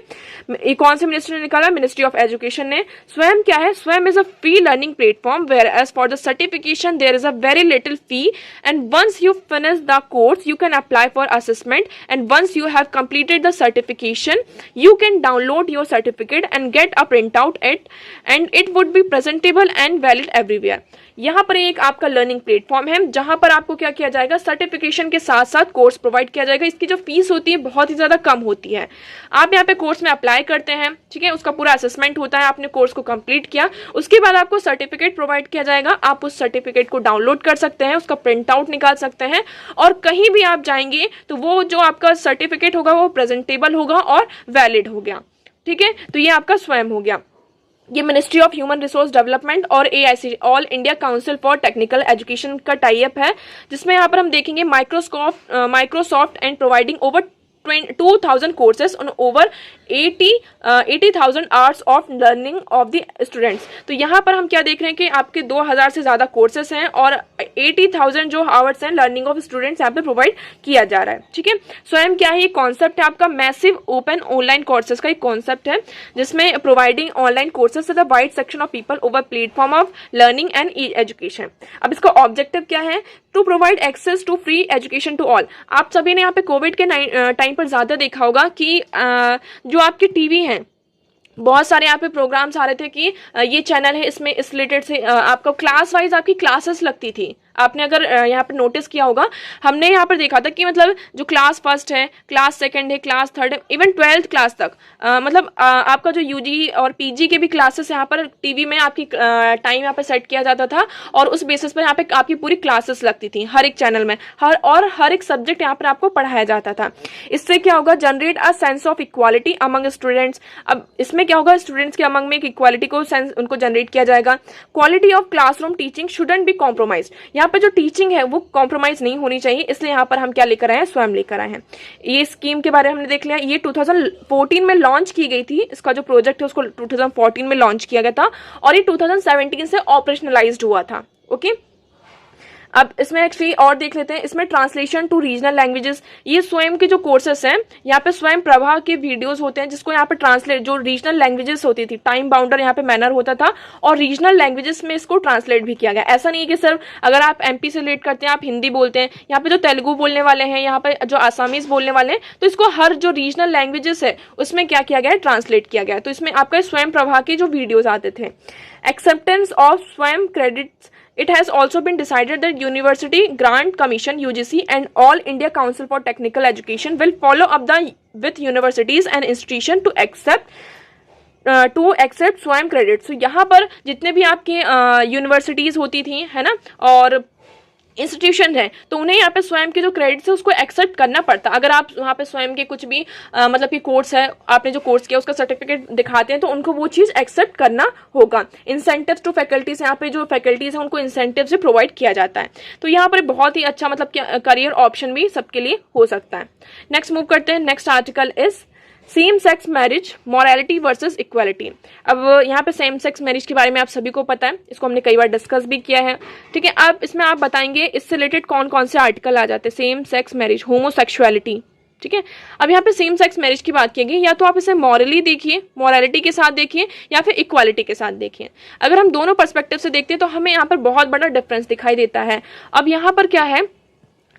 ये कौन से मिनिस्ट्री ने निकाला, मिनिस्ट्री ऑफ एजुकेशन ने. स्वयं क्या है, Swayam is a free learning platform where as for the certification there is a very little fee and once you finish the course you can apply for assessment and once you have completed the certification you can download your certificate and get a print out it and it would be presentable and valid everywhere. यहाँ पर एक आपका लर्निंग प्लेटफॉर्म है जहां पर आपको क्या किया जाएगा, सर्टिफिकेशन के साथ साथ कोर्स प्रोवाइड किया जाएगा. इसकी जो फीस होती है बहुत ही ज्यादा कम होती है. आप यहाँ पे कोर्स में अप्लाई करते हैं, ठीक है, उसका पूरा असेसमेंट होता है, आपने कोर्स को कंप्लीट किया, उसके बाद आपको सर्टिफिकेट प्रोवाइड किया जाएगा. आप उस सर्टिफिकेट को डाउनलोड कर सकते हैं, उसका प्रिंट आउट निकाल सकते हैं और कहीं भी आप जाएंगे तो वो जो आपका सर्टिफिकेट होगा वो प्रेजेंटेबल होगा और वैलिड हो गया. ठीक है, तो ये आपका स्वयं हो गया. ये ministry of human resource development और AIC all India council for technical education का टाई अप है, जिसमें यहाँ पर हम देखेंगे Microsoft and providing over 2,000 courses on over 80,000 hours of learning of the students. तो यहाँ पर हम क्या देख रहे हैं कि आपके 2,000 से ज़्यादा कोर्सेस हैं और 80,000 जो आवर्स हैं लर्निंग ऑफ स्टूडेंट्स यहाँ पे प्रोवाइड किया जा रहा है. ठीक है, स्वयं क्या है, ये कॉन्सेप्ट है आपका मैसिव ओपन ऑनलाइन कोर्सेज का एक कॉन्सेप्ट है जिसमें providing online courses to the wide section of people over platform of learning and education. अब इसका ऑब्जेक्टिव क्या है, to provide access to free education to all. आप सभी ने यहाँ पे कोविड के टाइम पर ज्यादा देखा होगा कि जो आपके टीवी हैं बहुत सारे यहाँ पे प्रोग्राम्स आ रहे थे कि ये चैनल है, इसमें इस रिलेटेड से आपको क्लास वाइज आपकी क्लासेस लगती थी. आपने अगर यहाँ पर नोटिस किया होगा, हमने यहाँ पर देखा था कि मतलब जो क्लास फर्स्ट है, क्लास सेकंड है, क्लास थर्ड है, इवन 12th क्लास तक मतलब आपका जो UG और PG के भी क्लासेस यहाँ पर टीवी में आपकी टाइम यहाँ पर सेट किया जाता था और उस बेसिस पर यहाँ पे आपकी पूरी क्लासेस लगती थी हर एक चैनल में, हर एक सब्जेक्ट यहाँ पर आपको पढ़ाया जाता था. इससे क्या होगा, generate a sense of equality among students. अब इसमें क्या होगा, स्टूडेंट्स के अमंग में एक इक्वालिटी को सेंस उनको जनरेट किया जाएगा. Quality of classroom teaching shouldn't be compromise. यहाँ पे जो टीचिंग है वो कॉम्प्रोमाइज नहीं होनी चाहिए, इसलिए यहाँ पर हम क्या लेकर आए हैं, स्वयं लेकर आए हैं. ये स्कीम के बारे में हमने देख लिया. ये 2014 में लॉन्च की गई थी. इसका जो प्रोजेक्ट है उसको 2014 में लॉन्च किया गया था और ये 2017 से ऑपरेशनलाइज्ड हुआ था. ओके, अब इसमें एक्चुअली और देख लेते हैं. इसमें ट्रांसलेशन टू रीजनल लैंग्वेजेस, ये स्वयं के जो कोर्सेस हैं यहाँ पे स्वयं प्रभा के वीडियोस होते हैं जिसको यहाँ पे ट्रांसलेट, जो रीजनल लैंग्वेजेस होती थी, टाइम बाउंडर यहाँ पे मैनर होता था और रीजनल लैंग्वेजेस में इसको ट्रांसलेट भी किया गया. ऐसा नहीं है कि सर अगर आप MP से रिलेट करते हैं आप हिंदी बोलते हैं, यहाँ पे जो तेलुगु बोलने वाले हैं, यहाँ पे जो आसामीज बोलने वाले हैं, तो इसको हर जो रीजनल लैंग्वेजेस है उसमें क्या किया गया है, ट्रांसलेट किया गया. तो इसमें आपका स्वयं प्रभा के जो वीडियोज आते थे. एक्सेप्टेंस ऑफ स्वयं credits. It has also been decided that University Grant Commission (UGC) and All India Council for Technical Education will follow up with universities and institutions to accept स्वयं credits. So यहाँ पर जितने भी आपके यूनिवर्सिटीज होती थी, है ना, और इंस्टीट्यूशन है, तो उन्हें यहाँ पे स्वयं के जो क्रेडिट्स है उसको एक्सेप्ट करना पड़ता. अगर आप वहाँ पे स्वयं के कुछ भी मतलब कि कोर्स है, आपने जो कोर्स किया उसका सर्टिफिकेट दिखाते हैं तो उनको वो चीज़ एक्सेप्ट करना होगा. इंसेंटिव्स टू फैकल्टीज, यहाँ पे जो फैकल्टीज हैं उनको इंसेंटिव्स भी प्रोवाइड किया जाता है. तो यहाँ पर बहुत ही अच्छा मतलब करियर ऑप्शन भी सबके लिए हो सकता है. नेक्स्ट मूव करते हैं. Next article is same sex marriage morality versus equality. अब यहाँ पे सेम सेक्स मैरिज के बारे में आप सभी को पता है, इसको हमने कई बार डिस्कस भी किया है. ठीक है, अब इसमें आप बताएंगे इससे रिलेटेड कौन कौन से आर्टिकल आ जाते हैं. Same sex marriage, homosexuality. ठीक है, अब यहाँ पे सेम सेक्स मैरिज की बात की गई, या तो आप इसे मॉरली देखिए, मॉरलिटी के साथ देखिए, या फिर इक्वालिटी के साथ देखिए. अगर हम दोनों पर्सपेक्टिव से देखते हैं तो हमें यहाँ पर बहुत बड़ा डिफरेंस दिखाई देता है. अब यहाँ पर क्या है,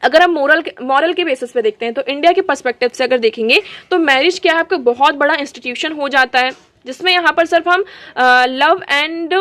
अगर हम मॉरल के बेसिस पे देखते हैं तो इंडिया के पर्सपेक्टिव से अगर देखेंगे तो मैरिज क्या है, आपका बहुत बड़ा इंस्टीट्यूशन हो जाता है जिसमें यहाँ पर सिर्फ हम लव एंड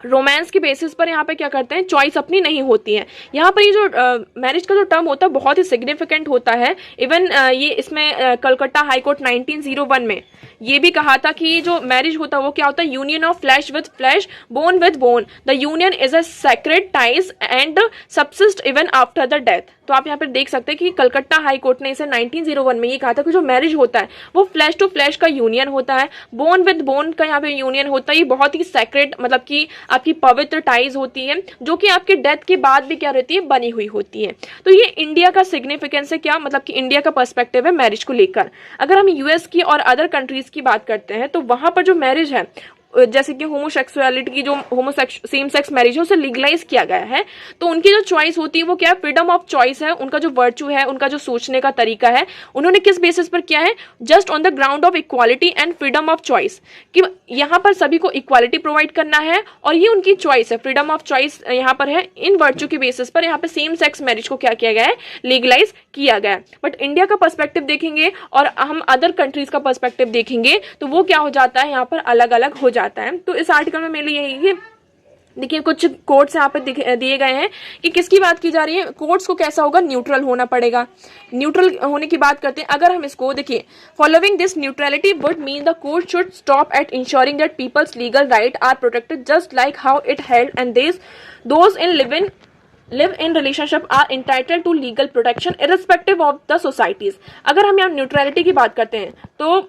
रोमांस के बेसिस पर यहाँ पे क्या करते हैं, चॉइस अपनी नहीं होती है। यहाँ पर ये जो मैरिज का जो टर्म होता है बहुत ही सिग्निफिकेंट होता है। इवन ये इसमें कलकत्ता हाई कोर्ट 1901 में ये भी कहा था कि जो मैरिज होता है वो क्या होता है, union of flash with flash, bone with bone, the union is a sacred ties and subsist even after the death. तो आप यहाँ पर देख सकते हैं कि कलकत्ता हाई कोर्ट ने इसे 1901 में ये कहा था कि जो मैरिज होता है वो फ्लैश टू फ्लैश का यूनियन होता है, बोन विद बोन का यहाँ पे यूनियन होता है। ये बहुत ही सेक्रेड मतलब कि आपकी पवित्र टाइज होती है जो कि आपके डेथ के बाद भी क्या रहती है, बनी हुई होती है। तो ये इंडिया का सिग्निफिकेंस है, क्या मतलब कि इंडिया का पर्सपेक्टिव है मैरिज को लेकर। अगर हम यूएस की और अदर कंट्रीज की बात करते हैं तो वहां पर जो मैरिज है, जैसे कि होमोसेक्सुअलिटी की जो सेम सेक्स मैरिज है उसे लीगलाइज किया गया है, तो उनकी जो चॉइस होती है वो क्या है, फ्रीडम ऑफ चॉइस है। उनका जो वर्च्यू है, उनका जो सोचने का तरीका है, उन्होंने किस बेसिस पर किया है, just on the ground of equality and freedom of choice, कि यहाँ पर सभी को इक्वालिटी प्रोवाइड करना है और ये उनकी चॉइस है, फ्रीडम ऑफ चॉइस यहाँ पर है। इन वर्च्यू के बेसिस पर यहाँ पे सेम सेक्स मैरिज को क्या किया गया है, लीगलाइज किया गया है। बट इंडिया का पर्सपेक्टिव देखेंगे और हम अदर कंट्रीज का पर्सपेक्टिव देखेंगे तो वो क्या हो जाता है, यहाँ पर अलग अलग हो जाता है। तो इस आर्टिकल में मेरे लिए यही देखिए कुछ कोट्स यहाँ पे दिए गए हैं कि किसकी बात की जा रही है, कोट्स को कैसा होगा, न्यूट्रल होना पड़ेगा। न्यूट्रल होने की बात करते हैं। अगर हम इसको देखिए, following this neutrality would mean the court should stop at ensuring that people's legal right are protected just like how it held and this those in live in relationship are entitled to legal protection irrespective of the societies. अगर हम यहाँ न्यूट्रलिटी की बात करते हैं तो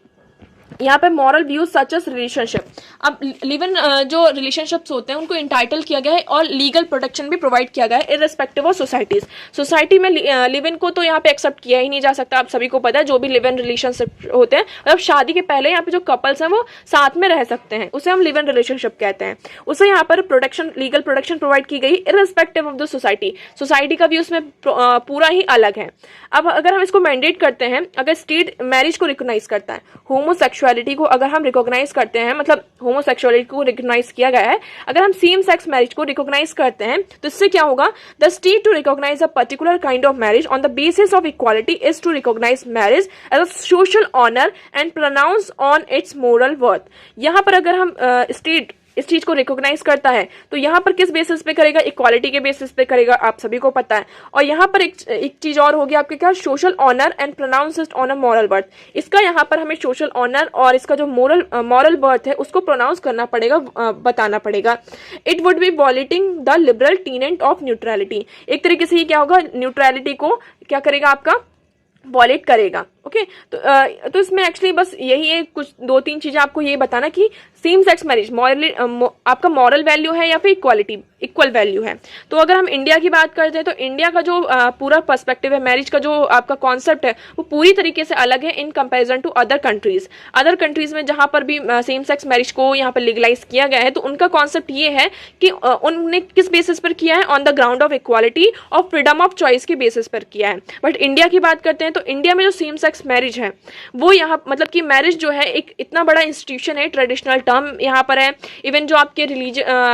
यहाँ पे moral views such as relationship, अब लिव इन जो रिलेशनशिप्स होते हैं उनको इंटाइटल किया गया है और लीगल प्रोटेक्शन भी प्रोवाइड किया गया है इररिस्पेक्टिव ऑफ सोसाइटीज। सोसाइटी में लिव इन को तो यहाँ पे एक्सेप्ट किया ही नहीं जा सकता। आप सभी को पता है जो भी लिव इन रिलेशनशिप होते हैं, मतलब शादी के पहले यहाँ पे जो कपल्स हैं वो साथ में रह सकते हैं, उसे हम लिव इन रिलेशनशिप कहते हैं। उसे यहाँ पर प्रोटेक्शन, लीगल प्रोटेक्शन प्रोवाइड की गई irrespective of the society. Society का भी उसमें पूरा ही अलग है। अब अगर हम इसको मैंडेट करते हैं, अगर स्टेट मैरिज को रिकॉग्नाइज करता है, होमोसेक्सुअलिटी को अगर हम रिकॉग्नाइज करते हैं, मतलब होमोसेक्सुअलिटी को रिकॉग्नाइज किया गया है, अगर हम सेम सेक्स मैरिज को रिकॉग्नाइज करते हैं तो इससे क्या होगा, the state to recognise a particular kind of marriage on the basis of equality is to recognise marriage as a social honour and pronounce on its moral worth. यहाँ पर अगर हम स्टेट इस चीज को रिकॉग्नाइज करता है तो यहाँ पर किस बेसिस पे करेगा, इक्वालिटी के बेसिस पे करेगा, आप सभी को पता है। और यहाँ पर एक चीज और होगी आपके क्या, social honour and pronounced on a moral worth. इसका यहाँ पर हमें सोशल ऑनर और इसका जो मॉरल वर्थ है उसको प्रोनाउंस करना पड़ेगा, बताना पड़ेगा। It would B वॉलेटिंग the liberal टीनेंट of neutrality. एक तरीके से ये क्या होगा, न्यूट्रलिटी को क्या करेगा, आपका वॉलेट करेगा। ओके, तो इसमें एक्चुअली बस यही है, कुछ दो तीन चीजें आपको ये बताना कि सेम सेक्स मैरिज मॉरली आपका मॉरल वैल्यू है या फिर इक्वल वैल्यू है। तो अगर हम इंडिया की बात करते हैं तो इंडिया का जो पूरा पर्सपेक्टिव है मैरिज का, जो आपका कॉन्सेप्ट है वो पूरी तरीके से अलग है in comparison to other countries. Other countries में जहां पर भी सेम सेक्स मैरिज को यहाँ पर लीगलाइज किया गया है तो उनका कॉन्सेप्ट ये है कि उन्होंने किस बेसिस पर किया है, on the ground of equality और फ्रीडम ऑफ चॉइस के बेसिस पर किया है। बट इंडिया की बात करते हैं तो इंडिया में जो सेम सेक्स मैरिज है वो यहाँ मतलब कि मैरिज जो है एक इतना बड़ा इंस्टीट्यूशन है, ट्रेडिशनल टर्म यहाँ पर है। इवन जो आपके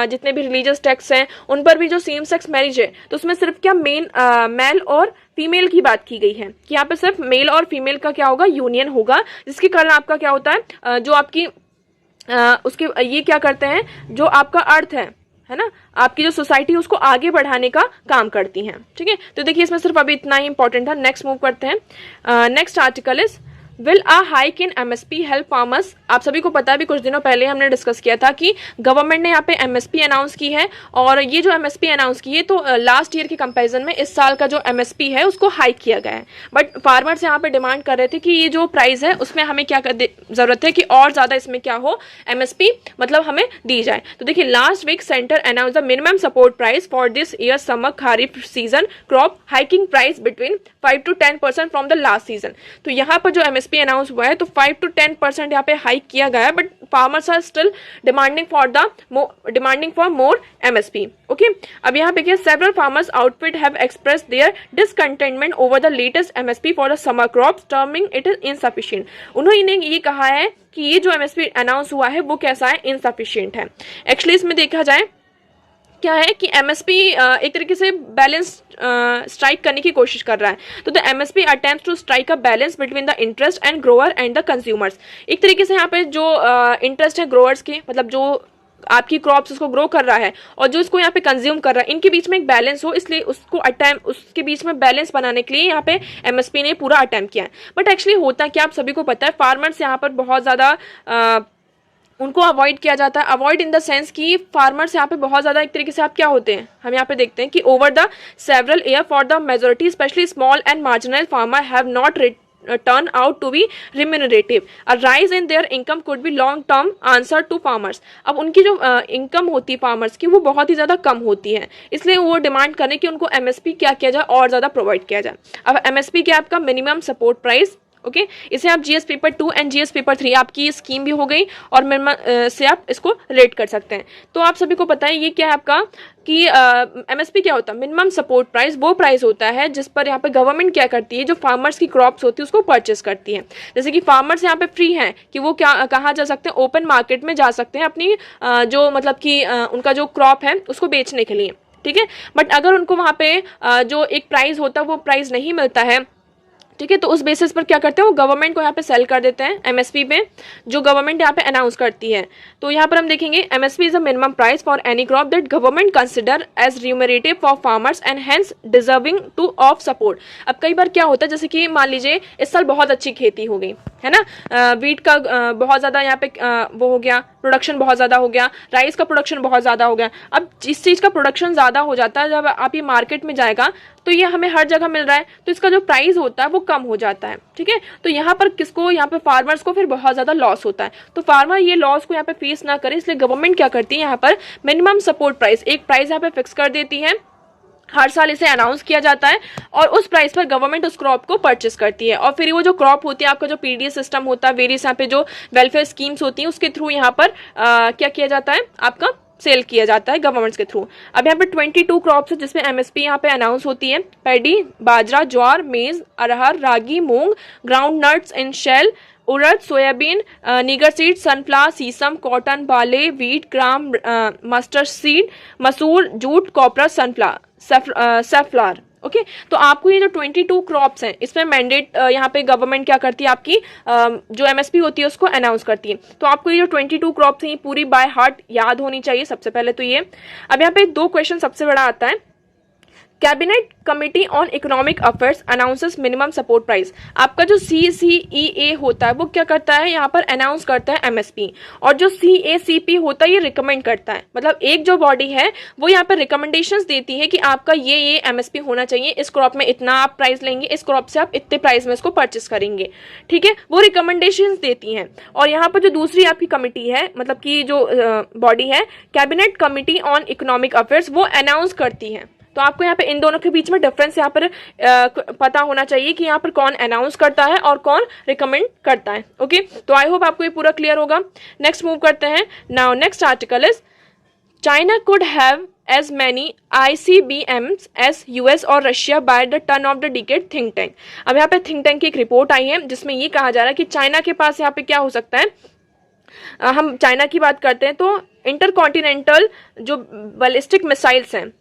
जितने भी रिलीजियस टेक्स्ट हैं उन पर भी जो सेम सेक्स मैरिज है तो उसमें सिर्फ क्या मेल और फीमेल की बात की गई है कि यहाँ पे सिर्फ मेल और फीमेल का क्या होगा, यूनियन होगा, जिसके कारण आपका क्या होता है, जो आपकी उसके ये क्या करते हैं, जो आपका अर्थ है ना, आपकी जो सोसाइटी उसको आगे बढ़ाने का काम करती हैं। ठीक है, तो देखिए इसमें सिर्फ अभी इतना ही इंपॉर्टेंट था। नेक्स्ट मूव करते हैं। Next article is will a hike in MSP help farmers. आप सभी को पता है, भी कुछ दिनों पहले हमने डिस्कस किया था कि गवर्नमेंट ने यहाँ पे एमएसपी अनाउंस की है और ये जो एमएसपी अनाउंस की है तो लास्ट ईयर के कंपैरिजन में इस साल का जो एमएसपी है उसको हाइक किया गया है। बट फार्मर्स यहाँ पे डिमांड कर रहे थे कि ये जो प्राइस है उसमें हमें क्या जरूरत है कि और ज्यादा इसमें क्या हो, एमएसपी मतलब हमें दी जाए। तो देखिए last week centre announce the minimum support price for this year summer kharif season crop hiking price between 5 to 10% from the last season. तो यहाँ पर जो एमएसपी अनाउंस हुआ है तो 5 to 10% यहाँ पे हाइक किया गया है, but farmers are still demanding for more MSP. Okay, अब यहाँ पे क्या, several farmers outfit have express their discontentment over the latest MSP for the summer crops terming it is insufficient. उन्होंने ये कहा है कि ये जो एमएसपी अनाउंस हुआ है वो कैसा है, इनसफिशिएंट है। एक्चुअली इसमें देखा जाए क्या है कि एमएसपी एक तरीके से बैलेंस स्ट्राइक करने की कोशिश कर रहा है। तो the MSP attempts to strike a balance between the interest and grower and the consumers. एक तरीके से यहाँ पे जो इंटरेस्ट है ग्रोअर्स के, मतलब जो आपकी क्रॉप्स उसको ग्रो कर रहा है और जो इसको यहाँ पे कंज्यूम कर रहा है, इनके बीच में एक बैलेंस हो, इसलिए उसके बीच में बैलेंस बनाने के लिए यहाँ पे एमएसपी ने पूरा अटेम्प्ट किया है। बट एक्चुअली होता क्या, आप सभी को पता है, फार्मर्स यहाँ पर बहुत ज़्यादा उनको अवॉइड किया जाता है। अवॉइड इन द सेंस कि फार्मर्स यहाँ पे बहुत ज़्यादा एक तरीके से आप क्या होते हैं, हम यहाँ पे देखते हैं कि over the several year for the majority specially small and marginal farmer have not turn out to be remunerative. A rise in their income could be long term answer to farmers. अब उनकी जो इनकम होती है फार्मर्स की वो बहुत ही ज़्यादा कम होती है, इसलिए वो डिमांड करें कि उनको एमएसपी क्या किया जाए और ज़्यादा प्रोवाइड किया जाए। अब एमएसपी क्या आपका मिनिमम सपोर्ट प्राइस, ओके इसे आप GS paper 2 and GS paper 3 आपकी स्कीम भी हो गई और मिनिमम से आप इसको रिलेट कर सकते हैं। तो आप सभी को पता है ये क्या है आपका कि एमएसपी क्या होता है, मिनिमम सपोर्ट प्राइस वो प्राइस होता है जिस पर यहाँ पे गवर्नमेंट क्या करती है, जो फार्मर्स की क्रॉप्स होती है उसको परचेस करती है। जैसे कि फार्मर्स यहाँ पे फ्री हैं कि वो क्या कहाँ जा सकते हैं, ओपन मार्केट में जा सकते हैं अपनी जो मतलब कि उनका जो क्रॉप है उसको बेचने के लिए, ठीक है। बट अगर उनको वहाँ पे जो एक प्राइस होता है वो प्राइस नहीं मिलता है, ठीक है, तो उस बेसिस पर क्या करते हैं वो गवर्नमेंट को यहाँ पे सेल कर देते हैं एमएसपी पे, जो गवर्नमेंट यहाँ पे अनाउंस करती है। तो यहाँ पर हम देखेंगे MSP is a minimum price for any crop that government consider as remunerative for farmers and hence deserving to of support. अब कई बार क्या होता है, जैसे कि मान लीजिए इस साल बहुत अच्छी खेती हो गई है ना, वीट का बहुत ज़्यादा यहाँ पे वो हो गया, प्रोडक्शन बहुत ज़्यादा हो गया, राइस का प्रोडक्शन बहुत ज़्यादा हो गया। अब जिस चीज़ का प्रोडक्शन ज़्यादा हो जाता है, जब आप ये मार्केट में जाएगा तो ये हमें हर जगह मिल रहा है, तो इसका जो प्राइस होता है वो कम हो जाता है, ठीक है। तो यहाँ पर किसको, यहाँ पे फार्मर्स को फिर बहुत ज़्यादा लॉस होता है। तो फार्मर ये लॉस को यहाँ पे फेस ना करे, इसलिए गवर्नमेंट क्या करती है, यहाँ पर मिनिमम सपोर्ट प्राइस एक प्राइस यहाँ पे फिक्स कर देती है, हर साल इसे अनाउंस किया जाता है और उस प्राइस पर गवर्नमेंट उस क्रॉप को परचेस करती है। और फिर वो जो क्रॉप होती है, आपका जो पीडीएस सिस्टम होता है, वेरियस यहाँ पे जो वेलफेयर स्कीम्स होती हैं उसके थ्रू यहाँ पर क्या किया जाता है, आपका सेल किया जाता है गवर्नमेंट्स के थ्रू। अब यहाँ पे 22 क्रॉप्स है जिसमें एमएसपी यहाँ पे अनाउंस होती है। पैडी, बाजरा, ज्वार, मेज, अरहर, रागी, मूंग, ग्राउंड नट्स इन शेल, उड़द, सोयाबीन, नीगर सीड, सनफ्लावर, सीसम, कॉटन, बाले, वीट, ग्राम, मस्टर्ड सीड, मसूर, जूट, कॉपरा, सनफ्लावर, सेफ्लावर, ओके। तो आपको ये जो 22 क्रॉप्स हैं इसमें मैंडेट यहाँ पे गवर्नमेंट क्या करती है, आपकी जो एमएसपी होती है उसको अनाउंस करती है। तो आपको ये जो 22 क्रॉप्स हैं ये पूरी बाय हार्ट याद होनी चाहिए सबसे पहले तो ये। अब यहाँ पे 2 क्वेश्चन सबसे बड़ा आता है, cabinet committee on economic affairs announces minimum support price. आपका जो CCEA होता है वो क्या करता है, यहाँ पर अनाउंस करता है एमएसपी, और जो CACP होता है ये रिकमेंड करता है। मतलब एक जो बॉडी है वो यहाँ पर रिकमेंडेशंस देती है कि आपका ये एमएसपी होना चाहिए, इस क्रॉप में इतना आप प्राइस लेंगे, इस क्रॉप से आप इतने प्राइस में इसको परचेस करेंगे, ठीक है, वो रिकमेंडेशंस देती हैं। और यहाँ पर जो दूसरी आपकी कमिटी है, मतलब कि जो बॉडी है cabinet committee on economic affairs, वो अनाउंस करती है। तो आपको यहाँ पे इन दोनों के बीच में डिफरेंस यहाँ पर पता होना चाहिए कि यहाँ पर कौन अनाउंस करता है और कौन रिकमेंड करता है, ओके। तो आई होप आपको ये पूरा क्लियर होगा। नेक्स्ट मूव करते हैं। Now next article is China could have as many ICBMs as US और Russia by the turn of the decade think tank. अब यहाँ पे थिंक टैंक की एक रिपोर्ट आई है जिसमें ये कहा जा रहा है कि चाइना के पास यहाँ पे क्या हो सकता है, हम चाइना की बात करते हैं तो इंटरकॉन्टिनेंटल जो बैलिस्टिक मिसाइल्स हैं,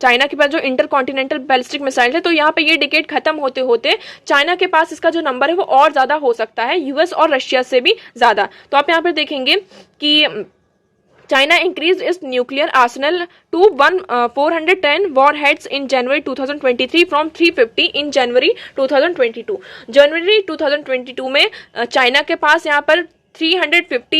चाइना के पास जो इंटरकॉन्टिनेंटल बैलिस्टिक मिसाइल है, तो यहाँ पे ये डिकेड खत्म होते होते चाइना के पास इसका जो नंबर है वो और ज़्यादा हो सकता है, यूएस और रशिया से भी ज़्यादा। तो आप यहाँ पर देखेंगे कि China increased its nuclear arsenal to 410 warheads in January 2023 from 350 in January 2022। जनवरी 2022 में चाइना के पास यहाँ पर 350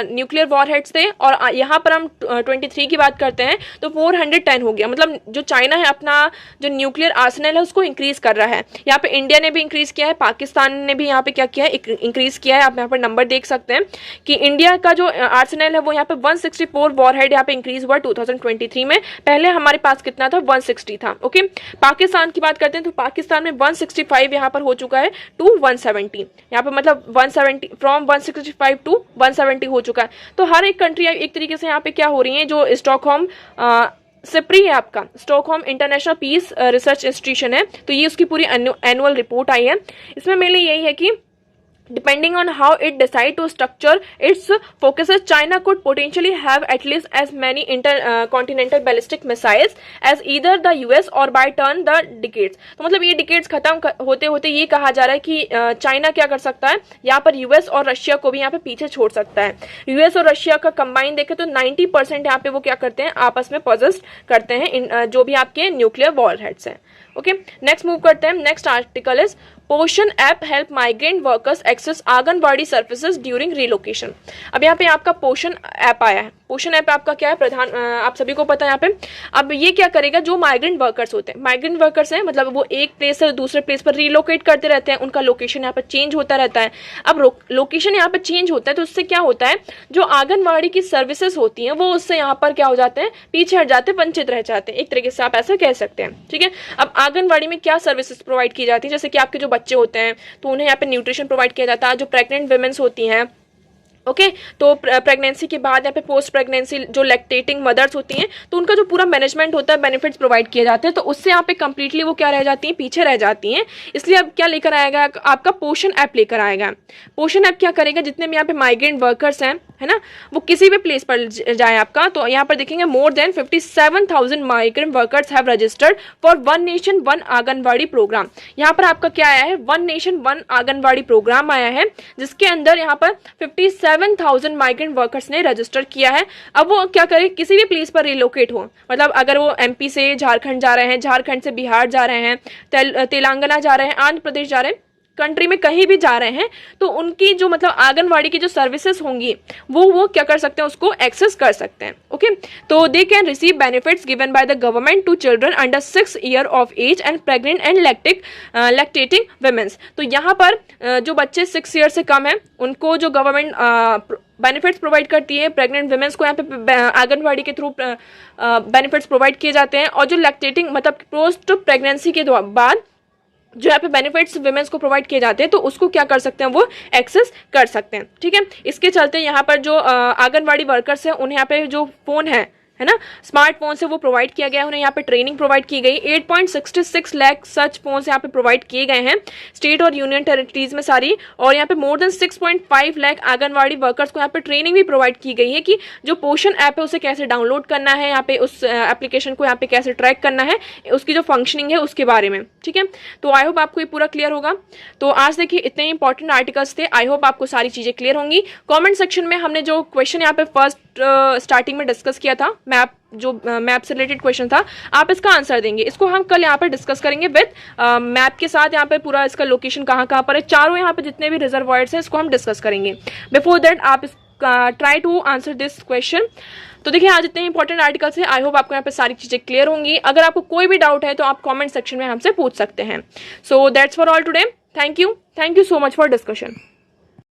न्यूक्लियर वॉरहेड्स थे और यहाँ पर हम 23 की बात करते हैं तो 410 हो गया। मतलब जो चाइना है अपना जो न्यूक्लियर आर्सेनल है उसको इंक्रीज कर रहा है। यहाँ पे इंडिया ने भी इंक्रीज किया है, पाकिस्तान ने भी यहाँ पे क्या किया है, इंक्रीज किया है। आप यहाँ पर नंबर देख सकते हैं कि इंडिया का जो आर्सेनल है वो यहाँ पे 164 वॉरहेड यहाँ पे इंक्रीज हुआ 2023 में। पहले हमारे पास कितना था, 160 था, ओके। पाकिस्तान की बात करते हैं तो पाकिस्तान में 165 यहाँ पर हो चुका है टू 170, यहाँ पर मतलब 170 फ्रॉम 165 टू 170 हो चुका है। तो हर एक कंट्री एक तरीके से यहाँ पे क्या हो रही है, जो स्टॉकहोम सिप्री है आपका, Stockholm International Peace Research Institution है, तो ये उसकी पूरी एनुअल रिपोर्ट आई है। इसमें मेनली यही है कि Depending on how it decide to structure its focuses, China could potentially have at least as many intercontinental ballistic missiles as either the US और by turn the decades. तो मतलब ये decades खत्म होते होते ये कहा जा रहा है कि चाइना क्या कर सकता है, यहाँ पर यूएस और रशिया को भी यहाँ पे पीछे छोड़ सकता है. यूएस और रशिया का कंबाइन देखें तो 90% यहाँ पे वो क्या करते हैं, आपस में पोजेस करते हैं इन जो भी आपके न्यूक्लियर वॉरहेड्स हैं. ओके, नेक्स्ट मूव करते हैं. Next article is Poshan app help migrant workers access anganwadi services during relocation. अब यहाँ पे आपका पोषण ऐप आया है. पोषण ऐप आपका क्या है, आप सभी को पता है यहाँ पे. अब ये क्या करेगा, जो माइग्रेंट वर्कर्स होते हैं, माइग्रेंट वर्कर्स हैं मतलब वो एक प्लेस से दूसरे प्लेस पर रिलोकेट करते रहते हैं, उनका लोकेशन यहाँ पर चेंज होता रहता है. अब लोकेशन यहाँ पर चेंज होता है तो उससे क्या होता है, जो आंगनबाड़ी की सर्विसेज होती हैं वो उससे यहाँ पर क्या हो जाते हैं, पीछे हट जाते हैं, वंचित रह जाते हैं, एक तरीके से आप ऐसा कह सकते हैं. ठीक है, अब आंगनबाड़ी में क्या सर्विसेज प्रोवाइड की जाती है, जैसे कि आपके जो बच्चे होते हैं तो उन्हें यहाँ पे न्यूट्रिशन प्रोवाइड किया जाता है. जो प्रेग्नेंट वुमेन्स होती हैं, ओके तो प्रेगनेंसी के बाद यहाँ पे पोस्ट प्रेगनेंसी जो लैक्टेटिंग मदर्स होती हैं तो उनका जो पूरा मैनेजमेंट होता है, बेनिफिट्स प्रोवाइड किए जाते हैं, तो उससे यहाँ पे कंप्लीटली वो क्या रह जाती हैं, पीछे रह जाती हैं. इसलिए अब क्या लेकर आएगा, आपका पोषण ऐप लेकर आएगा. पोषण ऐप क्या करेगा, जितने भी यहाँ पे माइग्रेंट वर्कर्स हैं, है ना, वो किसी भी प्लेस पर जाए आपका, तो यहाँ पर देखेंगे more than 57,000 migrant workers have registered for one nation one anganwadi programme. यहाँ पर आपका क्या आया है, one nation one anganwadi programme आया है, जिसके अंदर यहाँ पर 57,000 माइग्रेंट वर्कर्स ने रजिस्टर किया है. अब वो क्या करें, किसी भी प्लेस पर रिलोकेट हो, मतलब अगर वो एमपी से झारखंड जा रहे हैं, झारखंड से बिहार जा रहे हैं, तेलंगाना जा रहे हैं, आंध्र प्रदेश जा रहे हैं, कंट्री में कहीं भी जा रहे हैं, तो उनकी जो मतलब आंगनवाड़ी की जो सर्विसेज होंगी वो क्या कर सकते हैं, उसको एक्सेस कर सकते हैं. ओके, तो they can receive benefits given by the government to children under 6 year of age and pregnant and lactating womens. तो यहाँ पर जो बच्चे 6 ईयर से कम है उनको जो गवर्नमेंट बेनिफिट्स प्रोवाइड करती है, प्रेग्नेंट वुमेन्स को यहाँ पे आंगनवाड़ी के थ्रू बेनिफिट्स प्रोवाइड किए जाते हैं, और जो लैक्टेटिंग मतलब पोस्ट प्रेगनेंसी के बाद जो यहाँ पे बेनिफिट्स वुमेन्स को प्रोवाइड किए जाते हैं तो उसको क्या कर सकते हैं, वो एक्सेस कर सकते हैं. ठीक है, इसके चलते यहाँ पर जो आंगनवाड़ी वर्कर्स हैं उन्हें यहाँ पे जो फोन है ना, स्मार्टफोन से वो प्रोवाइड किया गया है, उन्हें यहाँ पे ट्रेनिंग प्रोवाइड की गई. 8.66 लाख सच फोन्स यहाँ पे प्रोवाइड किए गए हैं स्टेट और यूनियन टेरिटरीज में सारी, और यहाँ पे more than 6.5 lakh anganwadi workers को यहाँ पे ट्रेनिंग भी प्रोवाइड की गई है कि जो पोषण ऐप है उसे कैसे डाउनलोड करना है, यहाँ पे उस एप्लीकेशन को यहाँ पे कैसे ट्रैक करना है, उसकी जो फंक्शनिंग है उसके बारे में. ठीक है, तो आई होप आपको ये पूरा क्लियर होगा. तो आज देखिए इतने इंपॉर्टेंट आर्टिकल्स थे, आई होप आपको सारी चीजें क्लियर होंगी. कॉमेंट सेक्शन में हमने जो क्वेश्चन यहाँ पे फर्स्ट स्टार्टिंग में डिस्कस किया था, मैप से रिलेटेड क्वेश्चन था, आप इसका आंसर देंगे. इसको हम कल यहाँ पे डिस्कस करेंगे विद मैप के साथ, यहाँ पे पूरा इसका लोकेशन कहाँ कहाँ पर है, चारों यहाँ पे जितने भी रिजर्वॉयर्स हैं इसको हम डिस्कस करेंगे. बिफोर दैट आप try to answer this question. तो देखिए आज इतने इंपॉर्टेंट आर्टिकल्स हैं, आई होप आपको यहाँ पे सारी चीजें क्लियर होंगी. अगर आपको कोई भी डाउट है तो आप कॉमेंट सेक्शन में हमसे पूछ सकते हैं. So that's for all today. Thank you so much for discussion.